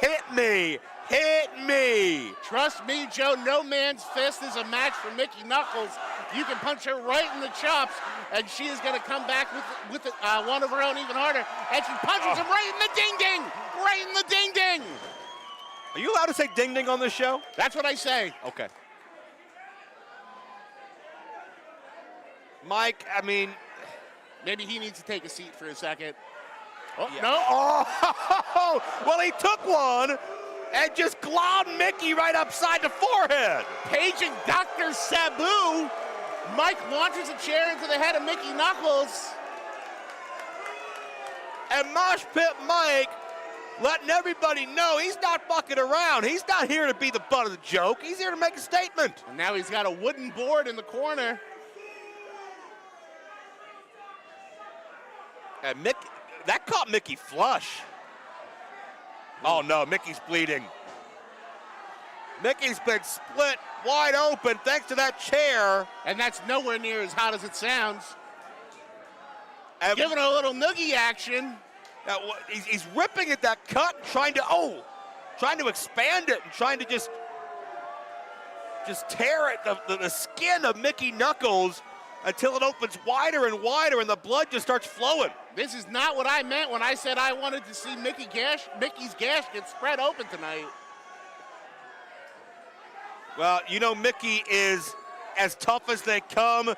Hit me. Hit me. Trust me, Joe, no man's fist is a match for Mickey Knuckles. You can punch her right in the chops, and she is going to come back with one of her own even harder. And she punches him right in the ding-ding. Right in the ding-ding. Are you allowed to say ding-ding on this show? That's what I say. Okay. Mike, I mean... Maybe he needs to take a seat for a second. Oh, yeah. No. Oh, well, he took one and just globbed Mickey right upside the forehead. Paging Dr. Sabu. Mike launches a chair into the head of Mickey Knuckles. And Mosh Pit Mike letting everybody know he's not fucking around. He's not here to be the butt of the joke. He's here to make a statement. And now he's got a wooden board in the corner. And Mickey, that caught Mickey flush. Oh no, Mickey's bleeding. Mickey's been split wide open thanks to that chair. And that's nowhere near as hot as it sounds. And giving a little noogie action. He's ripping at that cut and trying to expand it and trying to just tear at the skin of Mickey Knuckles until it opens wider and wider and the blood just starts flowing. This is not what I meant when I said I wanted to see Mickey's gash get spread open tonight. Well, you know Mickey is as tough as they come.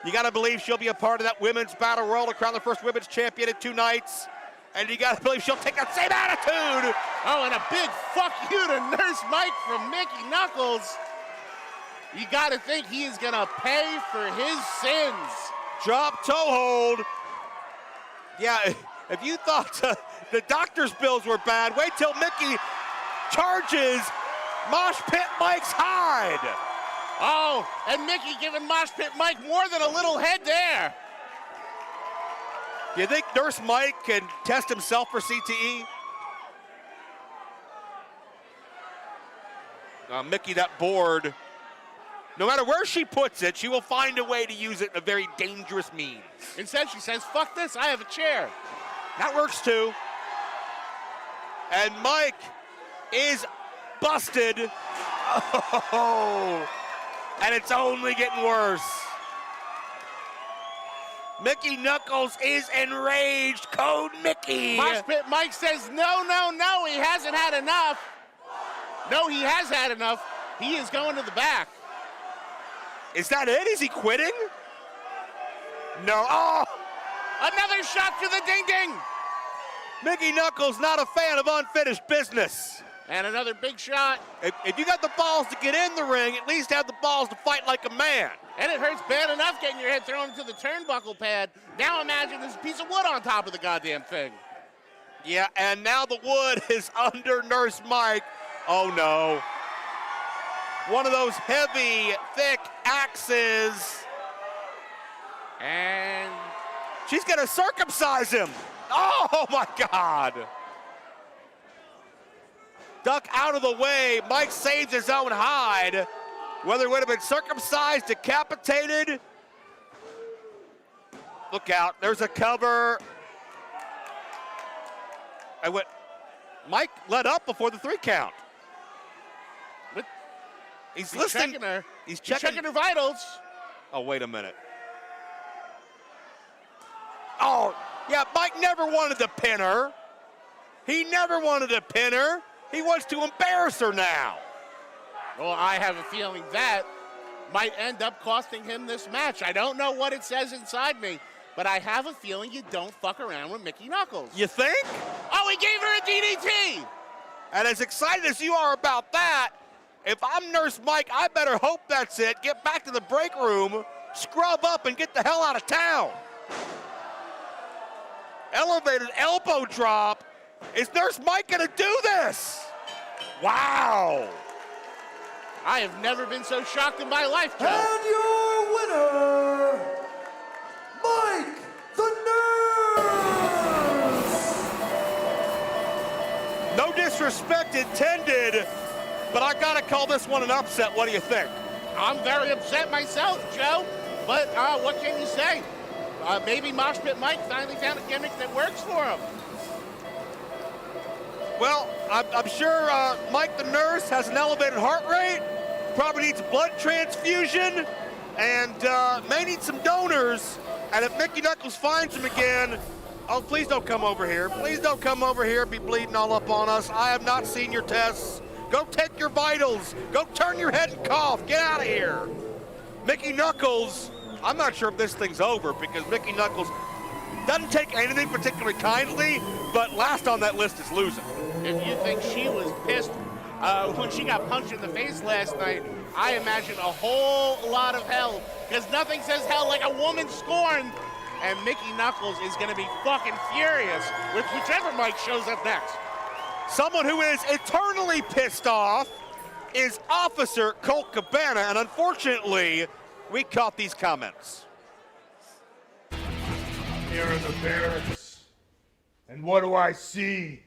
You got to believe she'll be a part of that women's battle royal to crown the first women's champion in 2 nights. And you got to believe she'll take that same attitude. Oh, and a big fuck you to Nurse Mike from Mickey Knuckles. You got to think he is going to pay for his sins. Drop toe hold. Yeah, if you thought the doctor's bills were bad, wait till Mickey charges Mosh Pit Mike's hide. Oh, and Mickey giving Mosh Pit Mike more than a little head there. Do you think Nurse Mike can test himself for CTE? Mickey, that board, no matter where she puts it, she will find a way to use it in a very dangerous means. Instead, she says, fuck this, I have a chair. That works too. And Mike is busted. Oh, and it's only getting worse. Mickey Knuckles is enraged. Code Mickey. Mosh Pit Mike says, no, no, no, he hasn't had enough. No, he has had enough. He is going to the back. Is that it? Is he quitting? No. Oh! Another shot to the ding-ding. Mickey Knuckles not a fan of unfinished business. And another big shot. If you got the balls to get in the ring, at least have the balls to fight like a man. And it hurts bad enough getting your head thrown into the turnbuckle pad. Now imagine there's a piece of wood on top of the goddamn thing. Yeah, and now the wood is under Nurse Mike. Oh no. One of those heavy, thick axes. And she's gonna circumcise him. Oh my God. Duck out of the way. Mike saves his own hide. Whether it would have been circumcised, decapitated. Look out, there's a cover. Mike let up before the 3 count. He's listening. Checking her. He's checking her vitals. Oh, wait a minute. Oh, yeah, Mike never wanted to pin her. He never wanted to pin her. He wants to embarrass her now. Well, I have a feeling that might end up costing him this match. I don't know what it says inside me, but I have a feeling you don't fuck around with Mickey Knuckles. You think? Oh, he gave her a DDT! And as excited as you are about that, if I'm Nurse Mike, I better hope that's it. Get back to the break room, scrub up, and get the hell out of town. Elevated elbow drop. Is Nurse Mike gonna do this? Wow. I have never been so shocked in my life, Joe. And your winner, Mike the Nurse! No disrespect intended, but I gotta call this one an upset. What do you think? I'm very upset myself, Joe, but what can you say? Maybe Mosh Pit Mike finally found a gimmick that works for him. Well, I'm sure Mike the Nurse has an elevated heart rate, probably needs a blood transfusion, and may need some donors. And if Mickey Knuckles finds him again, oh, please don't come over here. Please don't come over here and be bleeding all up on us. I have not seen your tests. Go take your vitals. Go turn your head and cough. Get out of here. Mickey Knuckles, I'm not sure if this thing's over because Mickey Knuckles doesn't take anything particularly kindly, but last on that list is losing. If you think she was pissed when she got punched in the face last night, I imagine a whole lot of hell, because nothing says hell like a woman scorned, and Mickey Knuckles is going to be fucking furious with whichever Mike shows up next. Someone who is eternally pissed off is Officer Colt Cabana, and unfortunately, we caught these comments. Here are the barracks. And what do I see?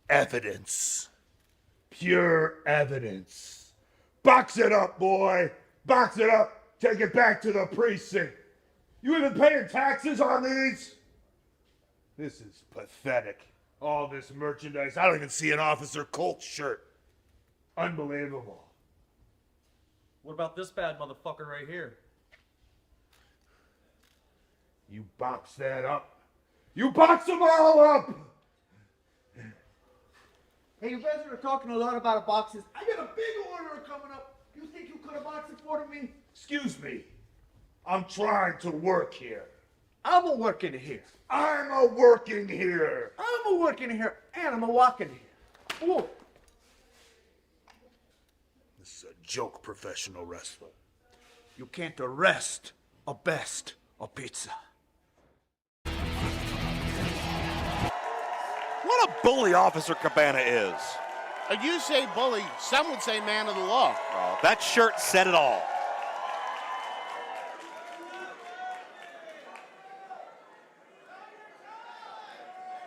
Evidence. Pure evidence. Box it up, boy. Box it up. Take it back to the precinct. You even paying taxes on these? This is pathetic. All this merchandise. I don't even see an Officer Colt shirt. Unbelievable. What about this bad motherfucker right here? You box that up. You box them all up! Hey, you guys are talking a lot about boxes. I got a big order coming up. You think you could have boxed it for me? Excuse me. I'm trying to work here. I'm a working here. I'm a working here. I'm a working here, and I'm a walking here. Ooh. This is a joke, professional wrestler. You can't arrest a best a pizza. What a bully Officer Cabana is. You say bully, some would say man of the law. Oh, that shirt said it all.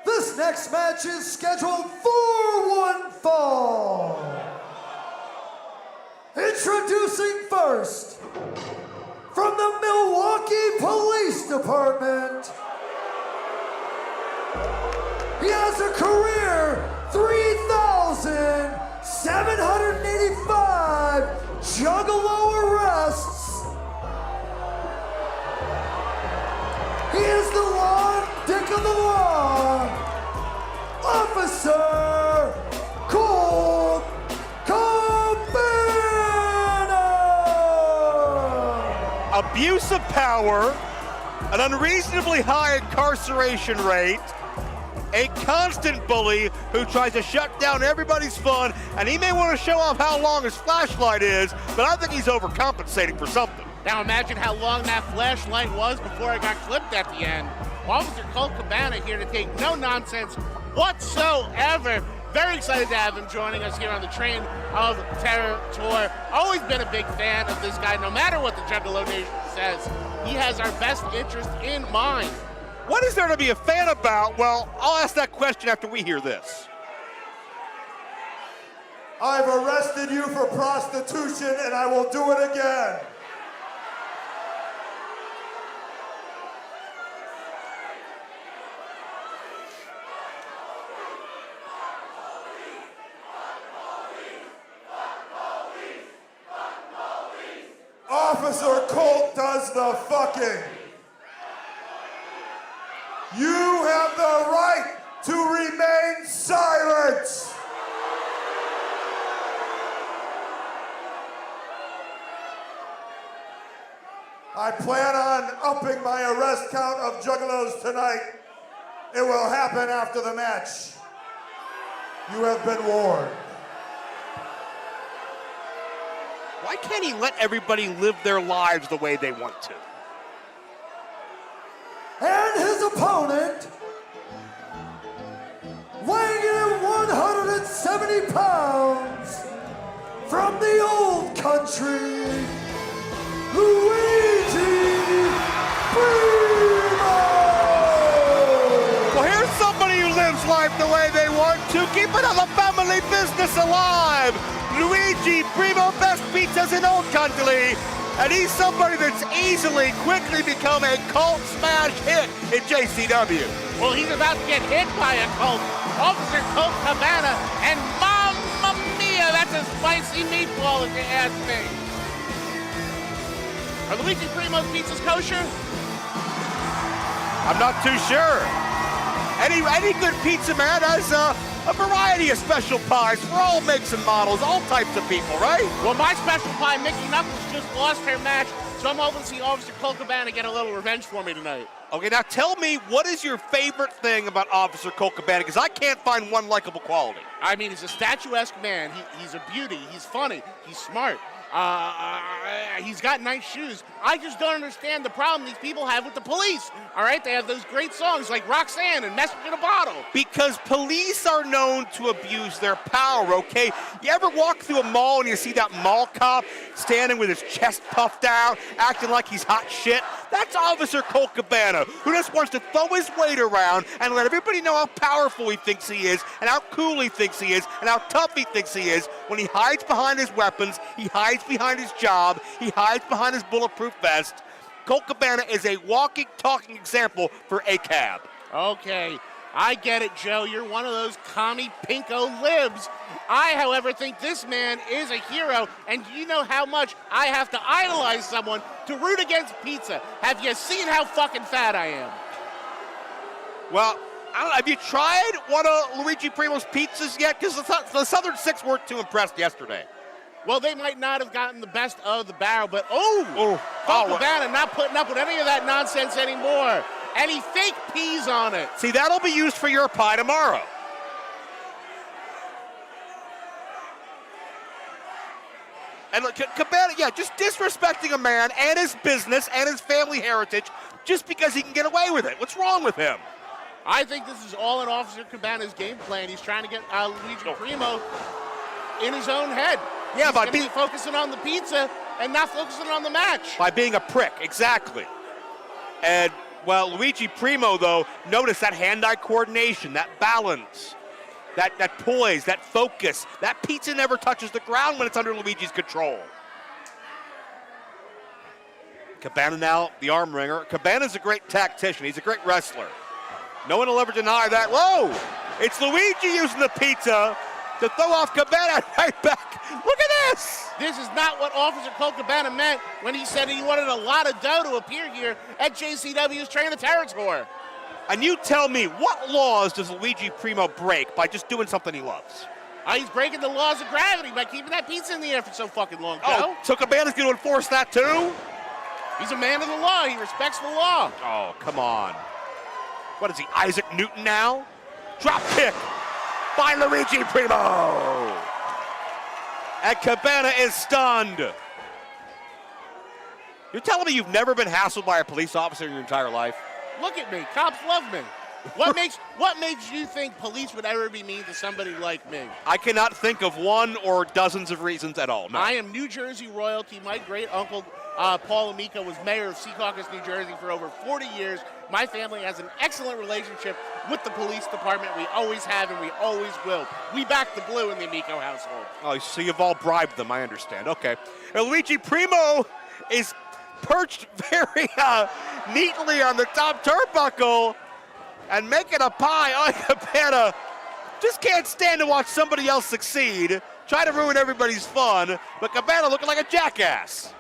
This next match is scheduled for one fall. Introducing first, from the Milwaukee Police Department, he has a career 3,785 Juggalo arrests. He is the long dick of the law, Officer Colt Cabana. Abuse of power, an unreasonably high incarceration rate, a constant bully, who tries to shut down everybody's fun, and he may want to show off how long his flashlight is, but I think he's overcompensating for something. Now imagine how long that flashlight was before I got clipped at the end. Officer Colt Cabana here to take no nonsense whatsoever. Very excited to have him joining us here on the Train of Terror Tour. Always been a big fan of this guy, no matter what the Juggalo Nation says. He has our best interest in mind. What is there to be a fan about? Well, I'll ask that question after we hear this. I've arrested you for prostitution and I will do it again. Officer Colt does the fucking. You have the right to remain silent. I plan on upping my arrest count of juggalos tonight. It will happen after the match. You have been warned. Why can't he let everybody live their lives the way they want to? And his opponent, weighing in at 170 pounds, from the old country, Luigi Primo! Well, here's somebody who lives life the way they want to, keeping the family business alive. Luigi Primo, best pizzas in old country. And he's somebody that's easily, quickly become a cult smash hit in JCW. Well, he's about to get hit by a cult. Officer Colt Cabana, and mamma mia, that's a spicy meatball if you ask me. Are Luigi Primo's pizzas kosher? I'm not too sure. Any good pizza man has a variety of special pies for all makes and models, all types of people, right? Well, my special pie, Mickey Knuckles, just lost her match, so I'm hoping to see Officer Colt Cabana get a little revenge for me tonight. Okay, now tell me, what is your favorite thing about Officer Colt Cabana? Because I can't find one likable quality. I mean, he's a statuesque man. He's a beauty. He's funny. He's smart. He's got nice shoes. I just don't understand the problem these people have with the police. All right, they have those great songs like Roxanne and Message in a Bottle. Because police are known to abuse their power, okay? You ever walk through a mall and you see that mall cop standing with his chest puffed out, acting like he's hot shit? That's Officer Colt Cabana, who just wants to throw his weight around and let everybody know how powerful he thinks he is, and how cool he thinks he is, and how tough he thinks he is. When he hides behind his weapons, he hides behind his job, he hides behind his bulletproof vest. Colt Cabana is a walking, talking example for ACAB. Okay, I get it, Joe. You're one of those commie pinko libs. I, however, think this man is a hero, and you know how much I have to idolize someone to root against pizza. Have you seen how fucking fat I am? Well, I don't know, have you tried one of Luigi Primo's pizzas yet? Because the Southern Six weren't too impressed yesterday. Well, they might not have gotten the best of the barrel, but Colt Cabana not putting up with any of that nonsense anymore. Any fake peas on it. See, that'll be used for your pie tomorrow. And look, Cabana, yeah, just disrespecting a man and his business and his family heritage just because he can get away with it. What's wrong with him? I think this is all in Officer Cabana's game plan. He's trying to get Luigi Primo in his own head. Yeah, he's by focusing on the pizza and not focusing on the match. By being a prick, exactly. And, well, Luigi Primo, though, notice that hand-eye coordination, that balance, that poise, that focus. That pizza never touches the ground when it's under Luigi's control. Cabana now, the arm wringer. Cabana's a great tactician. He's a great wrestler. No one will ever deny that. Whoa! It's Luigi using the pizza to throw off Cabana right back. Look at this! This is not what Officer Colt Cabana meant when he said he wanted a lot of dough to appear here at JCW's Train of Terror Tour. And you tell me, what laws does Luigi Primo break by just doing something he loves? He's breaking the laws of gravity by keeping that pizza in the air for so fucking long, Joe. Oh, so Cabana's going to enforce that too? He's a man of the law. He respects the law. Oh, come on. What is he, Isaac Newton now? Drop kick. by Luigi Primo. And Cabana is stunned. You're telling me you've never been hassled by a police officer in your entire life? Look at me. Cops love me. What makes you think police would ever be mean to somebody like me? I cannot think of one or dozens of reasons at all. No. I am New Jersey royalty. My great uncle Paul Amico was mayor of Secaucus, New Jersey for over 40 years. My family has an excellent relationship with the police department. We always have and we always will. We back the blue in the Amico household. Oh, so you've all bribed them, I understand. Okay. And Luigi Primo is perched very neatly on the top turnbuckle and making a pie. Oh, Cabana just can't stand to watch somebody else succeed. Try to ruin everybody's fun, but Cabana looking like a jackass.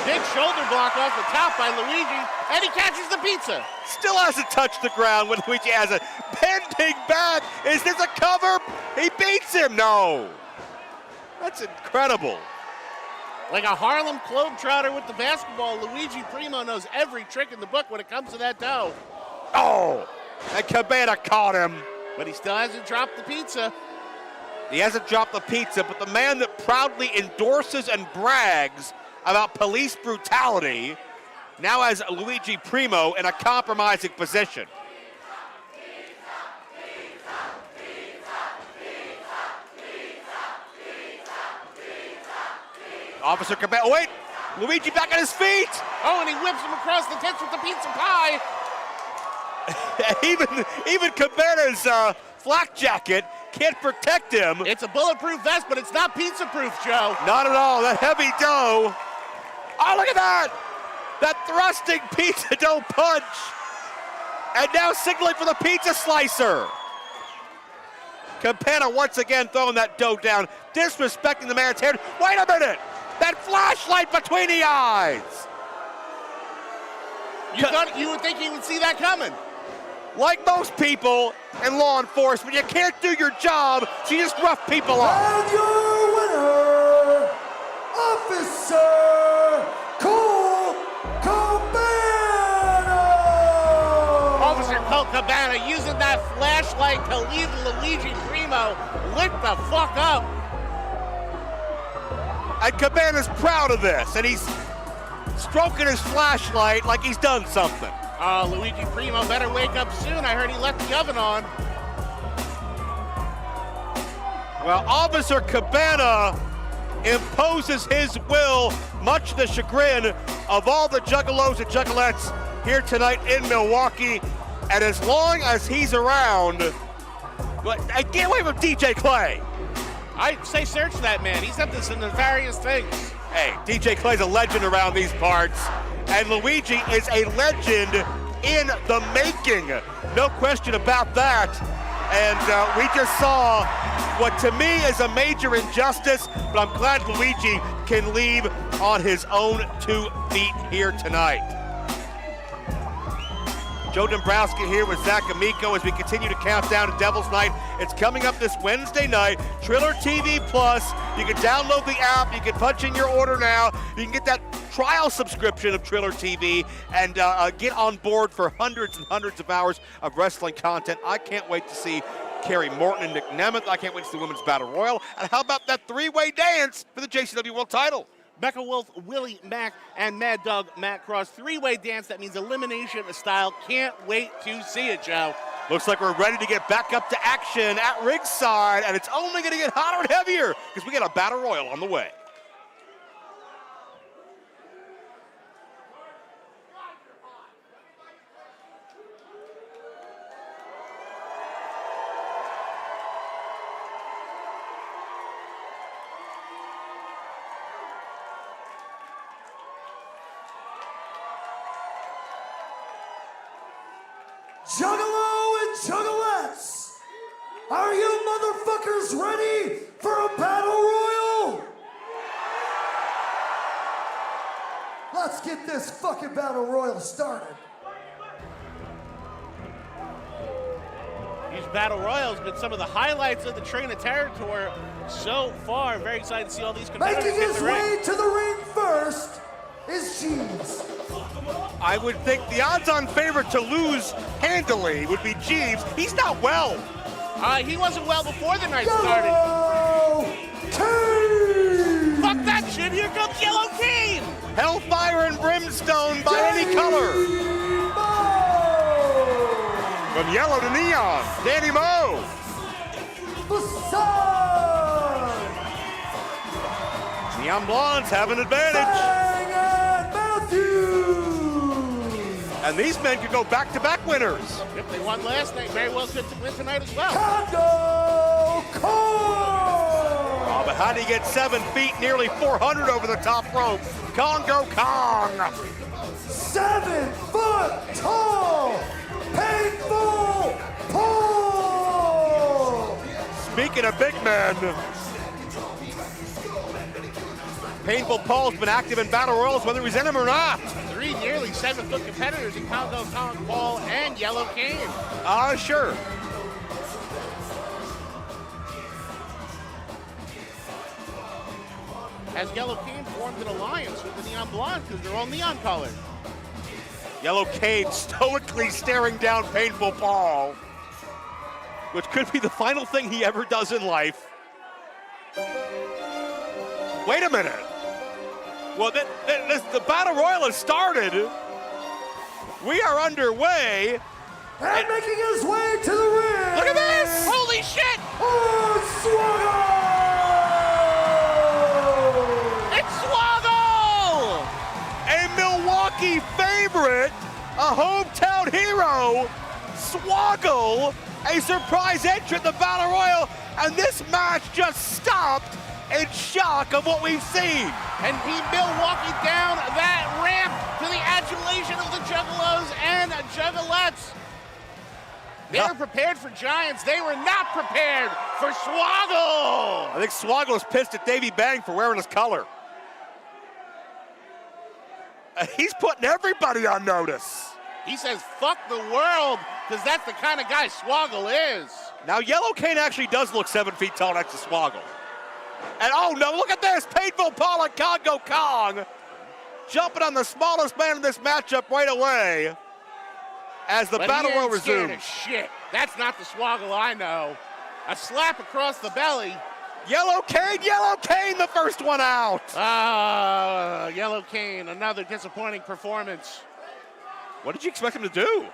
Big shoulder block off the top by Luigi, and he catches the pizza. Still hasn't touched the ground when Luigi has it. Bending back. Is this a cover? He beats him. No. That's incredible. Like a Harlem Globetrotter with the basketball, Luigi Primo knows every trick in the book when it comes to that dough. Oh, and Cabana caught him. But he still hasn't dropped the pizza. He hasn't dropped the pizza, but the man that proudly endorses and brags about police brutality now has Luigi Primo in a compromising position. Officer Cabana, oh wait, Luigi back on his feet. Oh, and he whips him across the tits with the pizza pie. even Cabana's flak jacket can't protect him. It's a bulletproof vest, but it's not pizza-proof, Joe. Not at all, that heavy dough. Oh, look at that! That thrusting pizza dough punch. And now signaling for the pizza slicer. Cabana once again throwing that dough down, disrespecting the man's hair. Wait a minute! That flashlight between the eyes! You would think you would see that coming. Like most people in law enforcement, you can't do your job, so you just rough people up. And your winner, Officer Colt Cabana! Officer Colt Cabana using that flashlight to leave Luigi Primo lit the fuck up. And Cabana's proud of this, and he's stroking his flashlight like he's done something. Luigi Primo better wake up soon. I heard he left the oven on. Well, Officer Cabana imposes his will, much to the chagrin of all the juggalos and juggalettes here tonight in Milwaukee. And as long as he's around, get away from DJ Clay. I'd say search that man. He's up to some nefarious things. Hey, DJ Clay's a legend around these parts, and Luigi is a legend in the making. No question about that. And we just saw what to me is a major injustice, but I'm glad Luigi can leave on his own 2 feet here tonight. Joe Dombrowski here with Zach Amico as we continue to count down to Devil's Night. It's coming up this Wednesday night. Triller TV Plus. You can download the app. You can punch in your order now. You can get that trial subscription of Triller TV and get on board for hundreds and hundreds of hours of wrestling content. I can't wait to see Kerry Morton and Nick Nemeth. I can't wait to see the Women's Battle Royal. And how about that 3-way dance for the JCW World title? Becca Wolf, Willie Mack, and Mad Dog Matt Cross. 3-way dance. That means elimination style. Can't wait to see it, Joe. Looks like we're ready to get back up to action at ringside, and it's only going to get hotter and heavier because we got a Battle Royal on the way. Juggalo and Juggalettes, are you motherfuckers ready for a battle royal? Let's get this fucking battle royal started. These battle royals been some of the highlights of the Train of Terror tour so far. I'm very excited to see all these competitors Making hit his the ring. way to the ring first is Jeeves. I would think the odds-on favorite to lose handily would be Jeeves. He's not well. He wasn't well before the night started. Fuck that shit, here comes Yellow Cane! Hellfire and brimstone by any color. From yellow to neon, Danny Moe. Neon Blondes have an advantage. And these men could go back-to-back winners. Yep, they won last night. Very well could win tonight as well. Oh, but how do you get 7 feet, nearly 400 over the top rope? Congo Kong. 7 foot tall, painful Paul. Speaking of big men, Painful Paul's been active in battle royals, whether he's in them or not. 3 nearly 7-foot competitors in Congo Kong, Paul, and Yellow Cane. Sure. Has Yellow Cane formed an alliance with the Neon Blondes because they're all neon colored. Yellow Cane stoically staring down Painful Paul, which could be the final thing he ever does in life. Wait a minute. Well, the Battle Royal has started. We are underway. And making his way to the ring. Look at this! Holy shit! It's Swoggle! A Milwaukee favorite, a hometown hero, Swoggle, a surprise entrant in the Battle Royal, and this match just stopped in shock of what we've seen. And he Milwaukee down that ramp to the adulation of the Juggalos and Juggalettes. They were prepared for Giants. They were not prepared for Swoggle. I think Swoggle is pissed at Davey Bang for wearing his color. He's putting everybody on notice. He says, fuck the world, because that's the kind of guy Swoggle is. Now, Yellow Cane actually does look 7 feet tall next to Swoggle. And oh no, look at this, Painful Paul and Congo Kong jumping on the smallest man in this matchup right away as the battle royal resumes. Shit, that's not the Swoggle I know. A slap across the belly. Yellow Cane, the first one out. Yellow Cane, another disappointing performance. What did you expect him to do?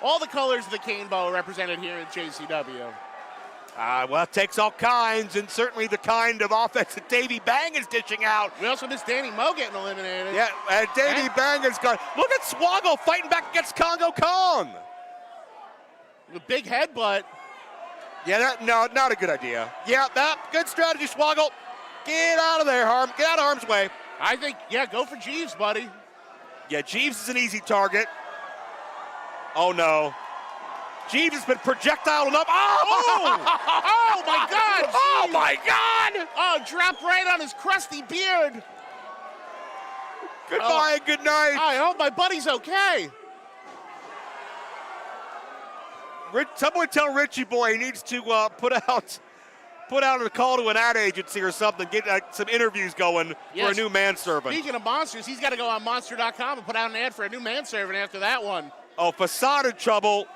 All the colors of the cane bow are represented here at JCW. Well, it takes all kinds, and certainly the kind of offense that Davey Bang is dishing out. We also missed Danny Moe getting eliminated. Yeah, and Davey Bang is gone. Look at Swoggle fighting back against Congo Kong. The big headbutt. Yeah, no, not a good idea. Yeah, that good strategy, Swoggle. Get out of there, Harm. Get out of harm's way. I think, yeah, go for Jeeves, buddy. Yeah, Jeeves is an easy target. Oh, no. Jeeves has been projectile enough. Oh! Oh, my God! Jeeves. Oh, my God! Oh, dropped right on his crusty beard. Goodbye and good night. I hope my buddy's okay. Someone tell Richie Boy he needs to put out a call to an ad agency or something, get some interviews going for a new manservant. Speaking of monsters, he's got to go on monster.com and put out an ad for a new manservant after that one. Oh, Facade in trouble.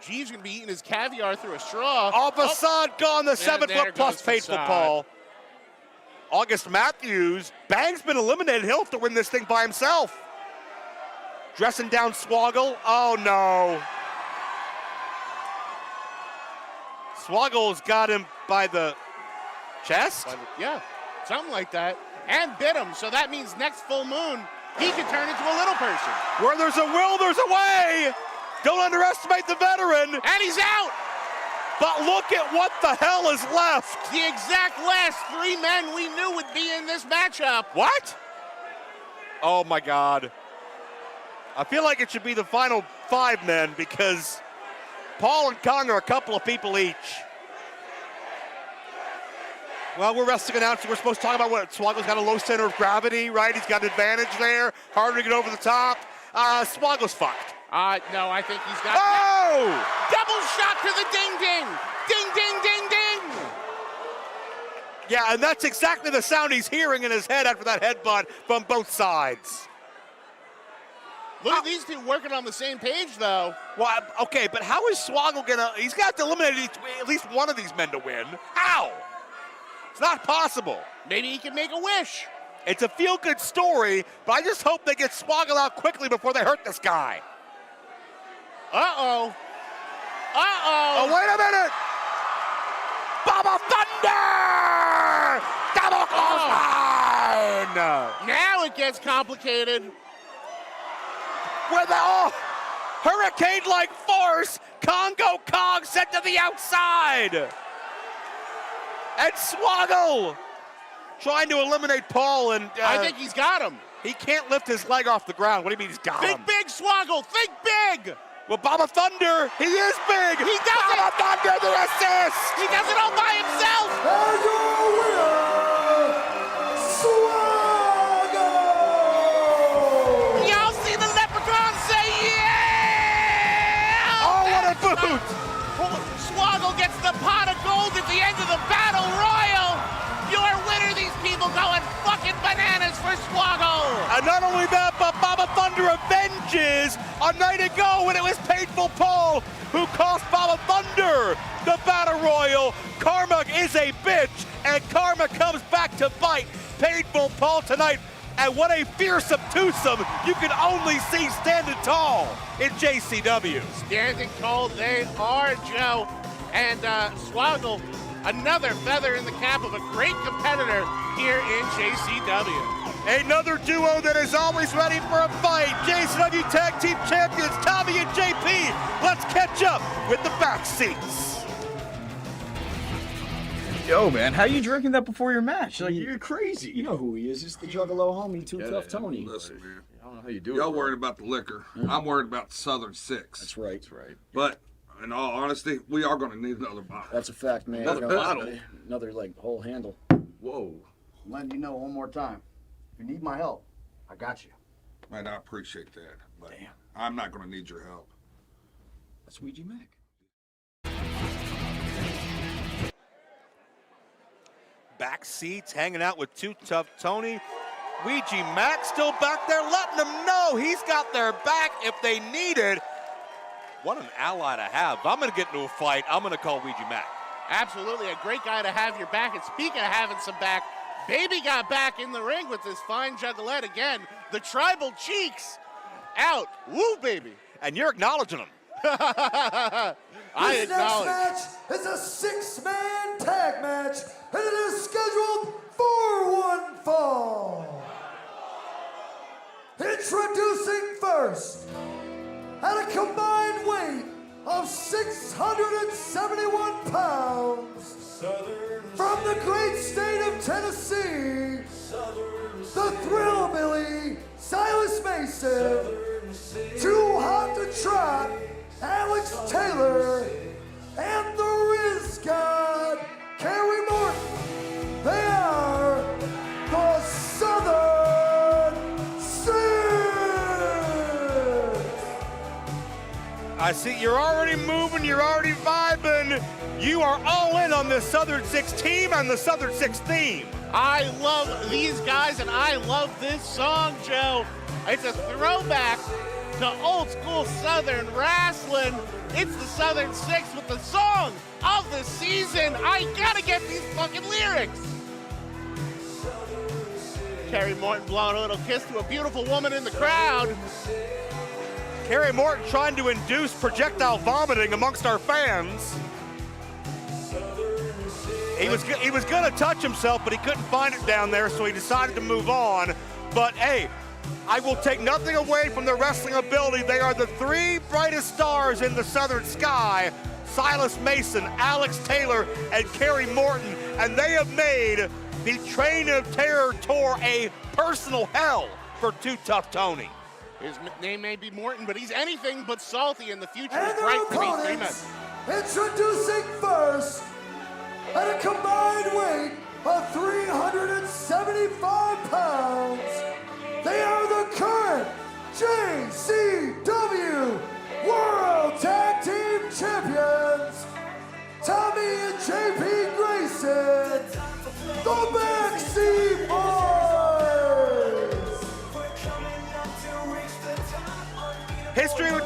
Jeeves going to be eating his caviar through a straw. Oh, Facade gone, the 7 foot plus Painful Paul. August Matthews, Bang's been eliminated. He'll have to win this thing by himself. Dressing down Swoggle. Oh, no. Swoggle's got him by the chest? Yeah, something like that. And bit him, so that means next full moon, he could turn into a little person. Where there's a will, there's a way. Don't underestimate the veteran. And he's out. But look at what the hell is left. The exact last 3 men we knew would be in this matchup. What? Oh, my God. I feel like it should be the final 5 men because Paul and Kong are a couple of people each. Well, we're wrestling announcers. We're supposed to talk about what Swoggle's got a low center of gravity, right? He's got an advantage there. Harder to get over the top. Swoggle's fucked. No, I think he's got... Oh! Double shot to the ding-ding! Ding-ding-ding-ding! Yeah, and that's exactly the sound he's hearing in his head after that headbutt from both sides. Look at these two working on the same page, though. Well, okay, but how is Swoggle gonna? He's got to eliminate at least one of these men to win. How? It's not possible. Maybe he can make a wish. It's a feel-good story, but I just hope they get Swoggle out quickly before they hurt this guy. Uh-oh. Oh, wait a minute! Baba Thunder! Double clothesline! Now it gets complicated. With the hurricane-like force, Congo Kong sent to the outside. And Swoggle trying to eliminate Paul, and I think he's got him. He can't lift his leg off the ground. What do you mean he's got him? Think big, Swoggle. Think big. Well, Baba Thunder, he is big. He does Baba it. Thunder, the assist. He does it all by himself. And your winner, Swoggle! Y'all see the leprechaun say yeah? Oh, what a boot. Swoggle gets the pot of gold at the end of the battle royal. Your winner, these people going fucking bananas for Swoggle. And not only that, but Baba Thunder avenges a night ago when it was Painful Paul who cost Baba Thunder the Battle Royal. Karma is a bitch, and Karma comes back to bite Painful Paul tonight. And what a fearsome twosome you can only see standing tall in JCW. Standing tall they are, Joe. And Swoggle, another feather in the cap of a great competitor here in JCW. Another duo that is always ready for a fight. JCW Tag Team Champions Tommy and JP. Let's catch up with the back seats. Yo, man, how you drinking that before your match? Like, you're crazy. You know who he is. It's the Juggalo homie, Too Tough Tony. Listen, man. I don't know how you do it. Y'all worried about the liquor. I'm worried about the Southern Six. That's right. That's right. But in all honesty, we are going to need another bottle. That's a fact, man. Another bottle? Another, like, whole handle. Whoa. I'm letting you know one more time. If you need my help, I got you. Man, I appreciate that. But damn, I'm not going to need your help. That's Ouija Macc. Back seats, hanging out with Too Tough Tony. Ouija Macc still back there, letting them know he's got their back if they need it. What an ally to have. If I'm going to get into a fight, I'm going to call Ouija Macc. Absolutely, a great guy to have your back. And speaking of having some back, Baby got back in the ring with this fine juggalette again. The tribal cheeks out. Woo, baby. And you're acknowledging him. I This acknowledge. next match is a six-man tag match, and it is scheduled for one fall. Introducing first, at a combined weight of 671 pounds, from the great state of Tennessee, the Thrillbilly Silas Mason, Too Hot to Trot, Alex Taylor, and the Riz God, Kerry Morton. They are the Southern Six. I see you're already moving, you're already vibing. You are all in on this Southern Six team and the Southern Six theme. I love these guys, and I love this song, Joe. It's a throwback to old school Southern wrestling. It's the Southern Six with the song of the season. I gotta get these fucking lyrics. Kerry Morton blowing a little kiss to a beautiful woman in the crowd. Kerry Morton trying to induce projectile vomiting amongst our fans. He was gonna touch himself, but he couldn't find it down there, so he decided to move on. But hey, I will take nothing away from their wrestling ability. They are the three brightest stars in the Southern sky: Silas Mason, Alex Taylor, and Kerry Morton. And they have made the Train of Terror Tour a personal hell for Too Tough Tony. His name may be Morton, but he's anything but salty, and the future And is their bright for these three men. opponents, introducing first, at a combined weight of 375 pounds, they are the current JCW World Tag Team Champions, Tommy and JP Grayson, the Backseat Boys.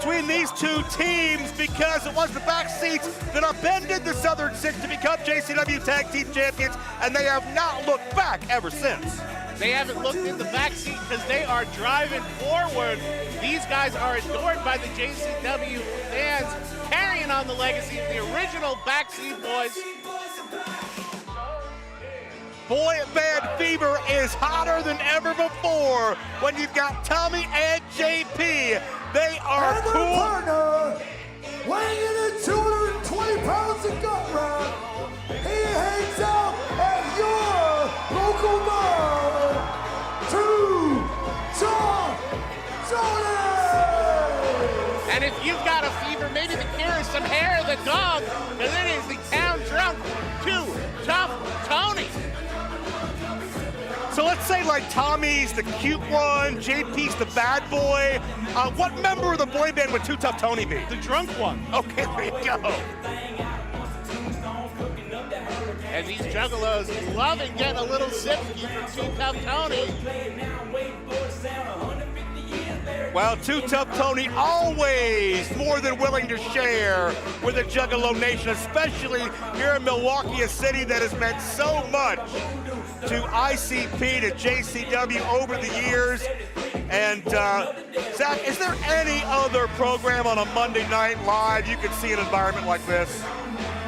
between these two teams because it was the back seats that upended the Southern Six to become JCW Tag Team Champions, and they have not looked back ever since. They haven't looked in the backseat because they are driving forward. These guys are adored by the JCW fans, carrying on the legacy of the original backseat boys. Boy band fever is hotter than ever before when you've got Tommy and JP. They are and their cool. partner, weighing in at 220 pounds of gut wrap, he hangs out at your local bar. And if you've got a fever, maybe the cure is some hair of the dog, because it is the town drunk, Too Tough Tony. So let's say like Tommy's the cute one, JP's the bad boy. What member of the boy band would Too Tough Tony be? The drunk one. Okay, there you go. And these juggalos loving getting a little sipsky from Too Tough Tony. Well, Too Tough Tony always more than willing to share with the Juggalo Nation, especially here in Milwaukee, a city that has meant so much to ICP, to JCW over the years. And Zach, is there any other program on a Monday Night Live you could see an environment like this?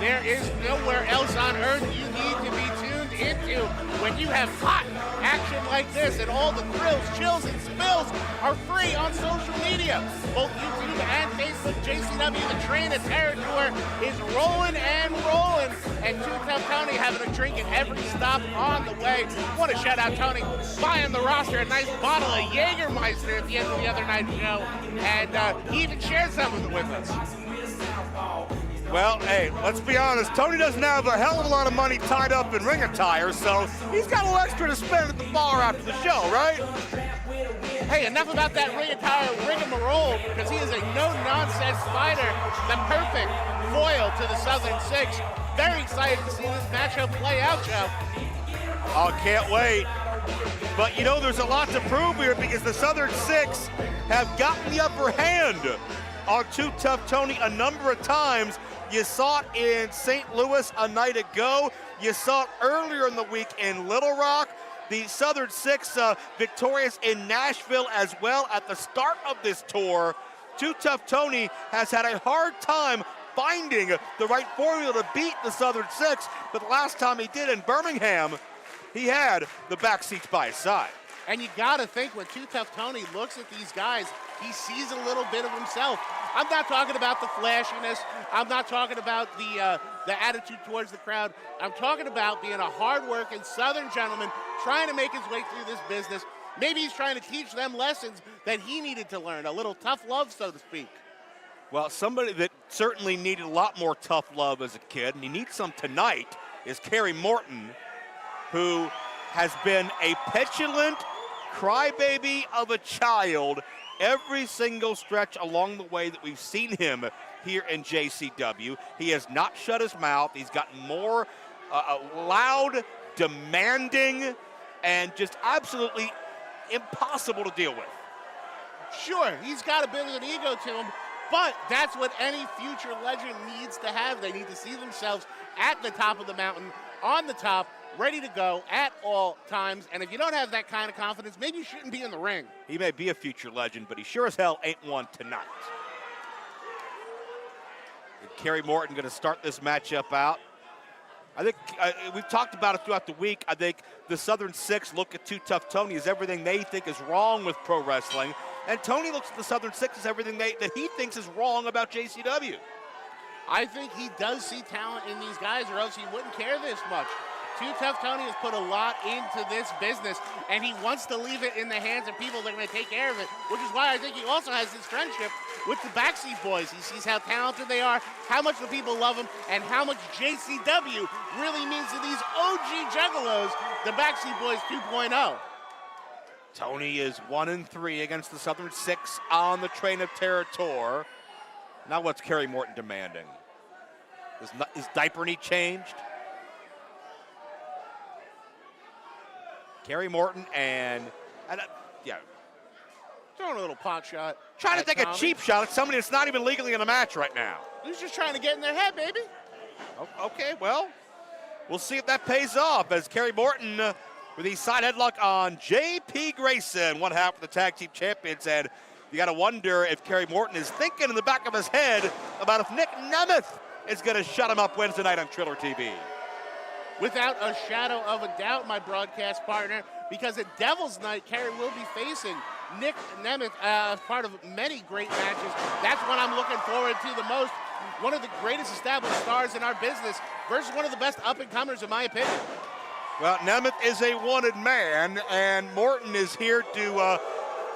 There is nowhere else on earth you need to be tuned into when you have hot action like this, and all the thrills, chills, and spills are free on social media. Both YouTube and Facebook. JCW, the train of terror tour, is rolling and rolling, and Too Tough Tony having a drink at every stop on the way. Want to shout out Tony buying the roster a nice bottle of Jägermeister at the end of the other night's show, and he even shared some of it with us. Well, hey, let's be honest. Tony doesn't have a hell of a lot of money tied up in ring attire, so he's got a little extra to spend at the bar after the show, right? Hey, enough about that ring attire rigmarole, because he is a no-nonsense fighter, the perfect foil to the Southern Six. Very excited to see this matchup play out, Joe. Oh, can't wait. But you know, there's a lot to prove here because the Southern Six have gotten the upper hand on Too Tough Tony a number of times. You saw it in St. Louis a night ago. You saw it earlier in the week in Little Rock. The Southern Six victorious in Nashville as well at the start of this tour. Too Tough Tony has had a hard time finding the right formula to beat the Southern Six, but the last time he did in Birmingham, he had the back seats by his side. And you gotta think when Too Tough Tony looks at these guys, he sees a little bit of himself. I'm not talking about the flashiness. I'm not talking about the attitude towards the crowd. I'm talking about being a hard-working Southern gentleman trying to make his way through this business. Maybe he's trying to teach them lessons that he needed to learn, a little tough love, so to speak. Well, somebody that certainly needed a lot more tough love as a kid, and he needs some tonight, is Kerry Morton, who has been a petulant crybaby of a child every single stretch along the way that we've seen him here in JCW. He has not shut his mouth. He's gotten more loud, demanding, and just absolutely impossible to deal with. Sure, he's got a bit of an ego to him, but that's what any future legend needs to have. They need to see themselves at the top of the mountain, on the top, ready to go at all times. And if you don't have that kind of confidence, maybe you shouldn't be in the ring. He may be a future legend, but he sure as hell ain't one tonight. And Kerry Morton going to start this matchup out. I think we've talked about it throughout the week. I think the Southern Six look at Too Tough Tony as everything they think is wrong with pro wrestling. And Tony looks at the Southern Six as everything that he thinks is wrong about JCW. I think he does see talent in these guys, or else he wouldn't care this much. Too Tough Tony has put a lot into this business, and he wants to leave it in the hands of people that are going to take care of it, which is why I think he also has this friendship with the Backseat Boys. He sees how talented they are, how much the people love them, and how much JCW really means to these OG Juggalos, the Backseat Boys 2.0. Tony is 1-3 against the Southern Six on the Train of Terror tour. Now what's Kerry Morton demanding? His diaper need changed? Kerry Morton and Throwing a little pot shot. Trying to at take Tommy. a cheap shot at somebody that's not even legally in a match right now. He's just trying to get in their head, baby. Okay, well, we'll see if that pays off as Kerry Morton with the side headlock on J.P. Grayson, one half of the tag team champions. And you got to wonder if Kerry Morton is thinking in the back of his head about if Nick Nemeth is going to shut him up Wednesday night on Triller TV. Without a shadow of a doubt, my broadcast partner, because at Devil's Night, Kerry will be facing Nick Nemeth as part of many great matches. That's what I'm looking forward to the most. One of the greatest established stars in our business versus one of the best up-and-comers, in my opinion. Well, Nemeth is a wanted man, and Morton is here to,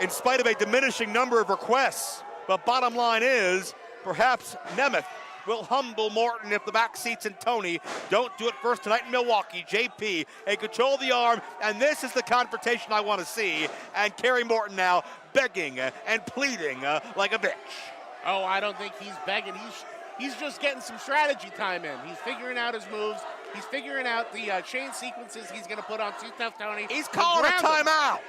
in spite of a diminishing number of requests, but bottom line is, perhaps Nemeth will humble Morton if the back seats and Tony don't do it first tonight in Milwaukee. JP, a control of the arm, and this is the confrontation I want to see. And Kerry Morton now begging and pleading like a bitch. Oh, I don't think he's begging. He's just getting some strategy time in. He's figuring out his moves. He's figuring out the chain sequences he's going to put on Too Tough Tony. He's calling a timeout.